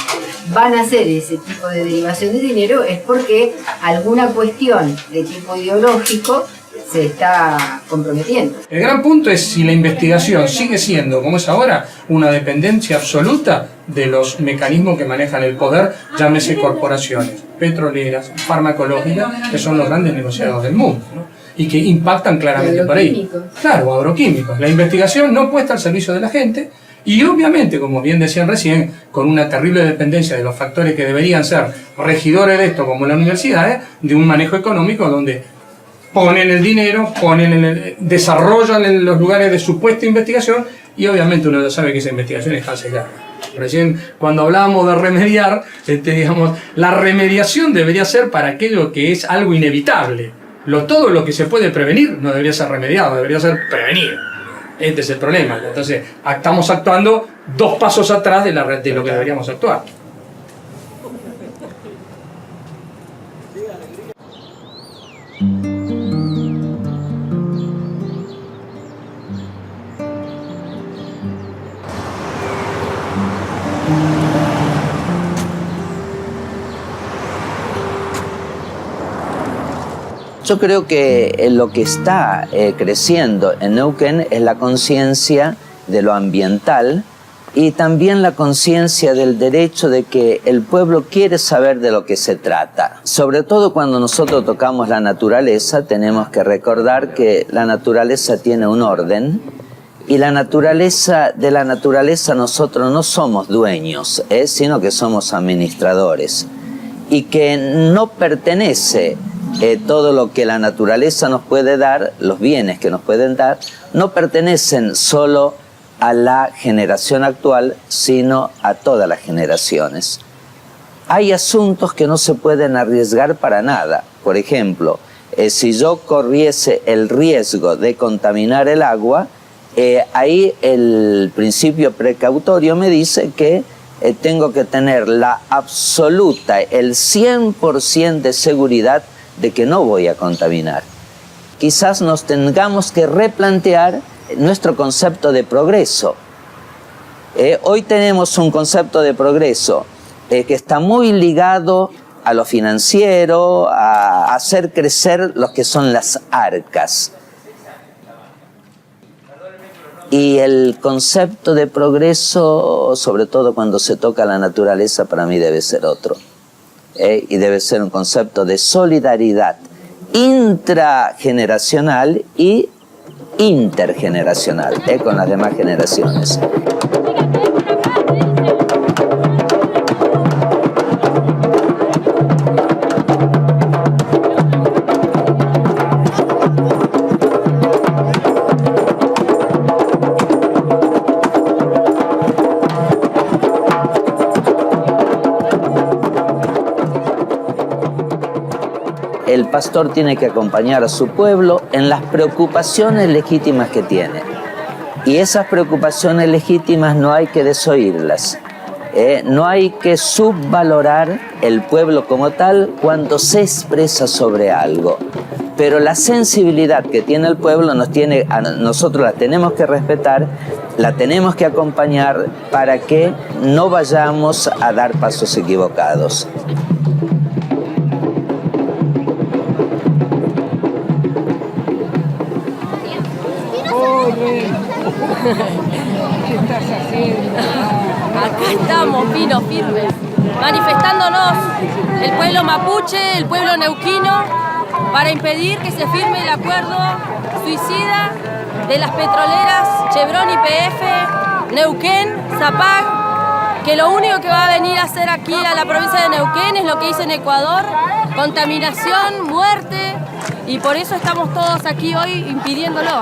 van a hacer ese tipo de derivación de dinero, es porque alguna cuestión de tipo ideológico se está comprometiendo. El gran punto es si la investigación sigue siendo, como es ahora, una dependencia absoluta de los mecanismos que manejan el poder, llámese corporaciones petroleras, farmacológicas, que son los grandes negociados del mundo, ¿no? Y que impactan claramente por ahí. Claro, agroquímicos. La investigación no puesta al servicio de la gente y obviamente, como bien decían recién, con una terrible dependencia de los factores que deberían ser regidores de esto, como las universidades, de un manejo económico donde ponen el dinero, desarrollan en los lugares de supuesta investigación Y obviamente uno ya sabe que esa investigación está sesgada. Recién cuando hablábamos de remediar, digamos, la remediación debería ser para aquello que es algo inevitable. Todo lo que se puede prevenir no debería ser remediado, debería ser prevenido. Este es el problema. Entonces, estamos actuando 2 pasos atrás de lo que deberíamos actuar. Yo creo que lo que está creciendo en Neuquén es la conciencia de lo ambiental y también la conciencia del derecho de que el pueblo quiere saber de lo que se trata. Sobre todo cuando nosotros tocamos la naturaleza, tenemos que recordar que la naturaleza tiene un orden y de la naturaleza nosotros no somos dueños, sino que somos administradores y que no pertenece todo lo que la naturaleza nos puede dar, los bienes que nos pueden dar, no pertenecen solo a la generación actual, sino a todas las generaciones. Hay asuntos que no se pueden arriesgar para nada. Por ejemplo, si yo corriese el riesgo de contaminar el agua, ahí el principio precautorio me dice que tengo que tener la absoluta, el 100% de seguridad de que no voy a contaminar. Quizás nos tengamos que replantear nuestro concepto de progreso. Hoy tenemos un concepto de progreso que está muy ligado a lo financiero, a hacer crecer lo que son las arcas. Y el concepto de progreso, sobre todo cuando se toca la naturaleza, para mí debe ser otro. Y debe ser un concepto de solidaridad intrageneracional y intergeneracional con las demás generaciones. El pastor tiene que acompañar a su pueblo en las preocupaciones legítimas que tiene. Y esas preocupaciones legítimas no hay que desoírlas. No hay que subvalorar el pueblo como tal cuando se expresa sobre algo. Pero la sensibilidad que tiene el pueblo nosotros la tenemos que respetar, la tenemos que acompañar para que no vayamos a dar pasos equivocados. ¿Qué estás haciendo? Acá estamos, pinos firmes, manifestándonos el pueblo mapuche, el pueblo neuquino, para impedir que se firme el acuerdo suicida de las petroleras Chevron, YPF, Neuquén, Zapag, que lo único que va a venir a hacer aquí a la provincia de Neuquén es lo que hizo en Ecuador, contaminación, muerte, y por eso estamos todos aquí hoy impidiéndolo.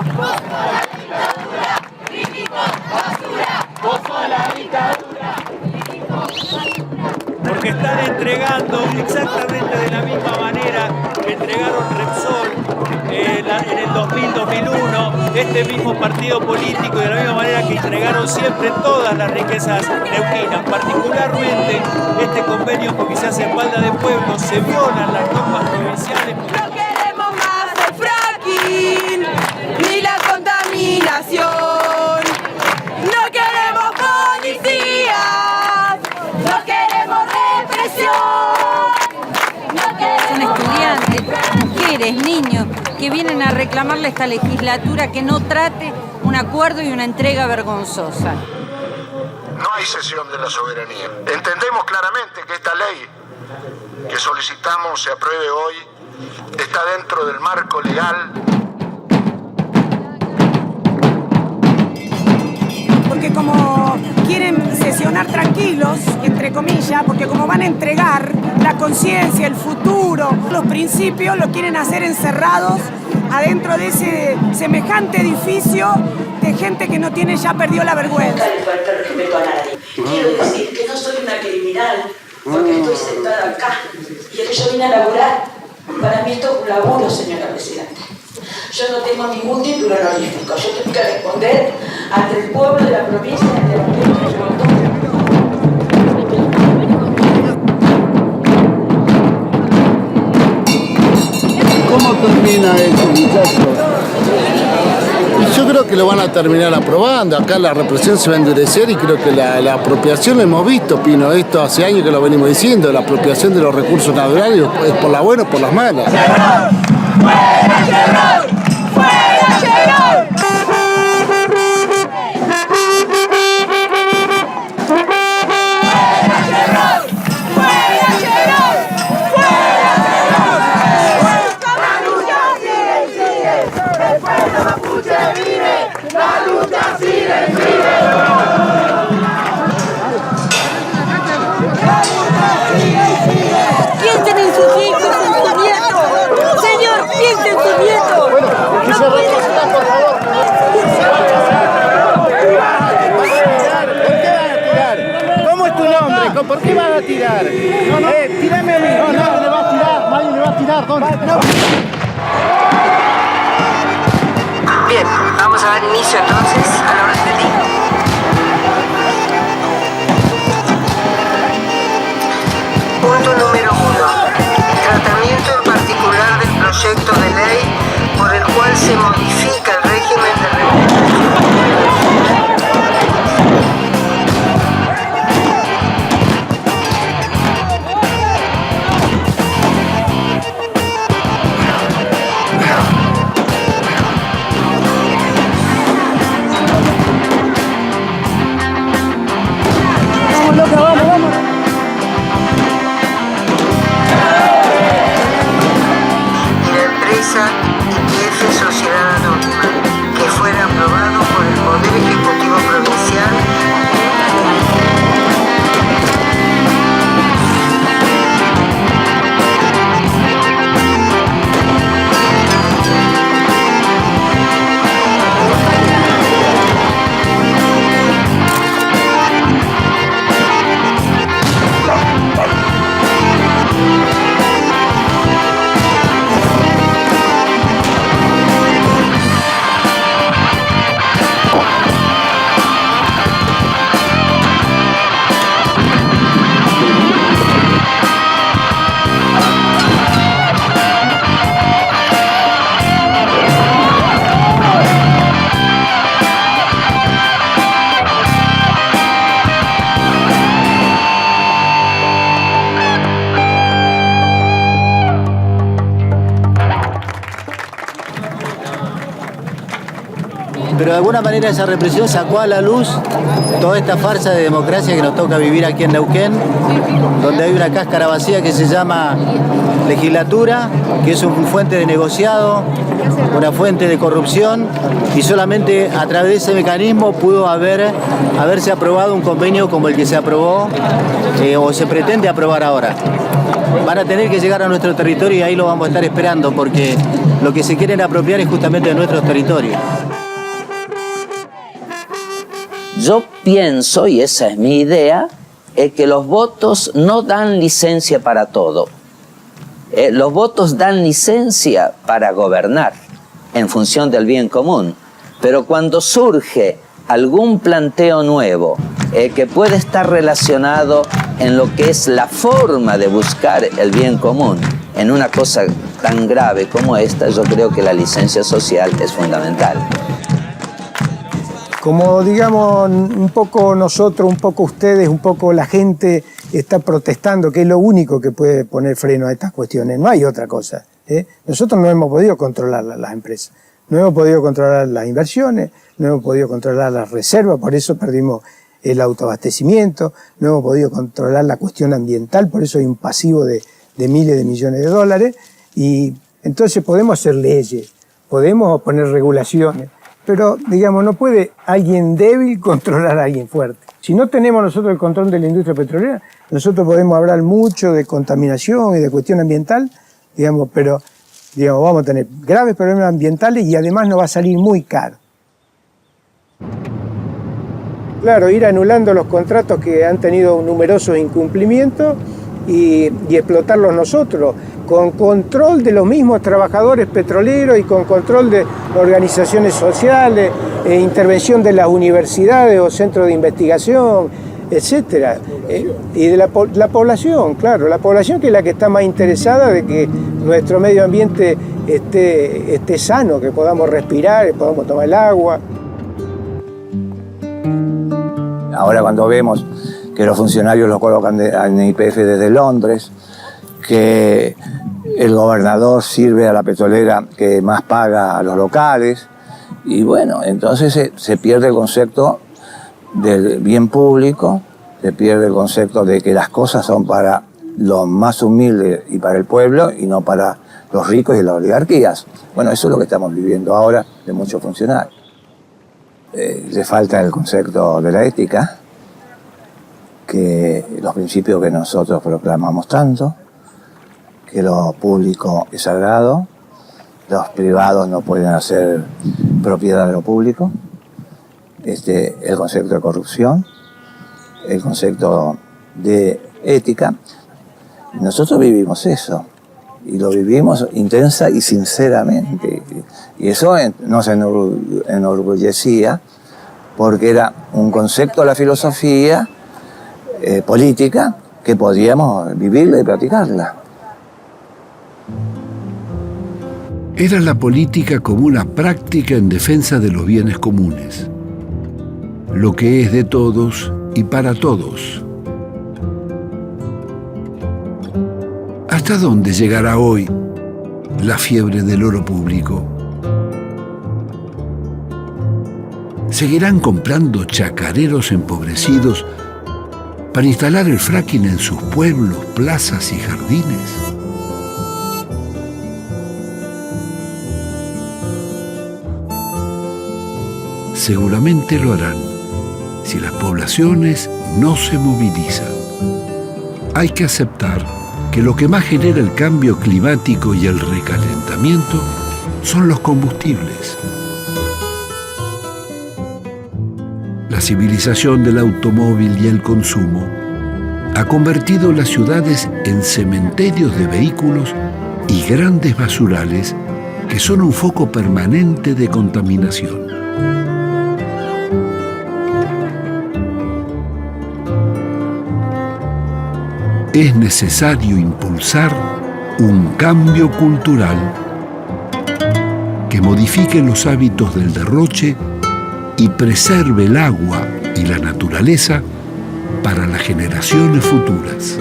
Porque están entregando exactamente de la misma manera que entregaron Repsol en el 2000-2001, este mismo partido político, y de la misma manera que entregaron siempre todas las riquezas neuquinas. Particularmente este convenio, porque se hace espalda de pueblo, se violan las normas provinciales. No queremos más el fracking, ni la contaminación. No queremos policías, no queremos represión. No queremos... Son estudiantes, mujeres, niños, que vienen a reclamarle a esta legislatura que no trate un acuerdo y una entrega vergonzosa. No hay cesión de la soberanía. Entendemos claramente que esta ley que solicitamos se apruebe hoy está dentro del marco legal. Porque como quieren sesionar tranquilos, entre comillas, porque como van a entregar la conciencia, el futuro, los principios, lo quieren hacer encerrados adentro de ese semejante edificio de gente que no tiene, ya perdió la vergüenza. Respeto a nadie. Quiero decir que no soy una criminal porque estoy sentada acá y que yo vine a laburar. Para mí esto es un laburo, señora Presidenta. Yo no tengo ningún título honorífico. Yo tengo que responder ante el pueblo de la provincia y ante la provincia de Montoya. ¿Cómo termina eso, muchachos? Y yo creo que lo van a terminar aprobando. Acá la represión se va a endurecer y creo que la apropiación lo hemos visto, Pino. Esto hace años que lo venimos diciendo. La apropiación de los recursos naturales es por las buenas o por las malas. ¡Fuera Chevron! ¡Fuera Chevron! ¡La lucha sigue, sigue! ¡Piensen en sus hijos, en sus nietos! ¡Señor, piensen en sus nietos! Bueno, que se representa, por favor. ¿Por qué van a tirar? ¿Cómo es tu nombre? ¿Por qué van a tirar? Tírame a mí. No, nadie le va a tirar. Nadie le va a tirar. Bien, vamos a dar inicio entonces a la orden del día. Punto número 1. Tratamiento en particular del proyecto de ley por el cual se modifica el régimen de remuneración. YPF Sociedad Anónima, que fuera aprobado por el Poder Ejecutivo Provincial. Pero de alguna manera esa represión sacó a la luz toda esta farsa de democracia que nos toca vivir aquí en Neuquén, donde hay una cáscara vacía que se llama legislatura, que es una fuente de negociado, una fuente de corrupción, y solamente a través de ese mecanismo pudo haberse aprobado un convenio como el que se aprobó o se pretende aprobar ahora. Van a tener que llegar a nuestro territorio y ahí lo vamos a estar esperando, porque lo que se quieren apropiar es justamente de nuestros territorios. Yo pienso, y esa es mi idea, que los votos no dan licencia para todo. Los votos dan licencia para gobernar en función del bien común. Pero cuando surge algún planteo nuevo que puede estar relacionado en lo que es la forma de buscar el bien común, en una cosa tan grave como esta, yo creo que la licencia social es fundamental. Como digamos, un poco nosotros, un poco ustedes, un poco la gente está protestando, que es lo único que puede poner freno a estas cuestiones, no hay otra cosa. Nosotros no hemos podido controlar las empresas, no hemos podido controlar las inversiones, no hemos podido controlar las reservas, por eso perdimos el autoabastecimiento, no hemos podido controlar la cuestión ambiental, por eso hay un pasivo de miles de millones de dólares, y entonces podemos hacer leyes, podemos poner regulaciones, Pero, digamos, no puede alguien débil controlar a alguien fuerte. Si no tenemos nosotros el control de la industria petrolera, nosotros podemos hablar mucho de contaminación y de cuestión ambiental, digamos, pero digamos, vamos a tener graves problemas ambientales y además nos va a salir muy caro. Claro, ir anulando los contratos que han tenido numerosos incumplimientos y explotarlos nosotros, con control de los mismos trabajadores petroleros y con control de organizaciones sociales, intervención de las universidades o centros de investigación, etcétera. Y de la población, claro, la población que es la que está más interesada de que nuestro medio ambiente esté sano, que podamos respirar, que podamos tomar el agua. Ahora cuando vemos que los funcionarios los colocan en YPF desde Londres, que el gobernador sirve a la petrolera que más paga a los locales, y bueno, entonces se pierde el concepto del bien público, se pierde el concepto de que las cosas son para los más humildes y para el pueblo y no para los ricos y las oligarquías. Bueno, eso es lo que estamos viviendo ahora de muchos funcionarios. Le falta el concepto de la ética, que los principios que nosotros proclamamos tanto, que lo público es sagrado, los privados no pueden hacer propiedad de lo público, el concepto de corrupción, el concepto de ética. Nosotros vivimos eso, y lo vivimos intensa y sinceramente, y eso nos enorgullecía, porque era un concepto de la filosofía política que podíamos vivirla y practicarla. Era la política como una práctica en defensa de los bienes comunes, lo que es de todos y para todos. ¿Hasta dónde llegará hoy la fiebre del oro público? ¿Seguirán comprando chacareros empobrecidos para instalar el fracking en sus pueblos, plazas y jardines? Seguramente lo harán si las poblaciones no se movilizan. Hay que aceptar que lo que más genera el cambio climático y el recalentamiento son los combustibles. La civilización del automóvil y el consumo ha convertido las ciudades en cementerios de vehículos y grandes basurales que son un foco permanente de contaminación. Es necesario impulsar un cambio cultural que modifique los hábitos del derroche y preserve el agua y la naturaleza para las generaciones futuras.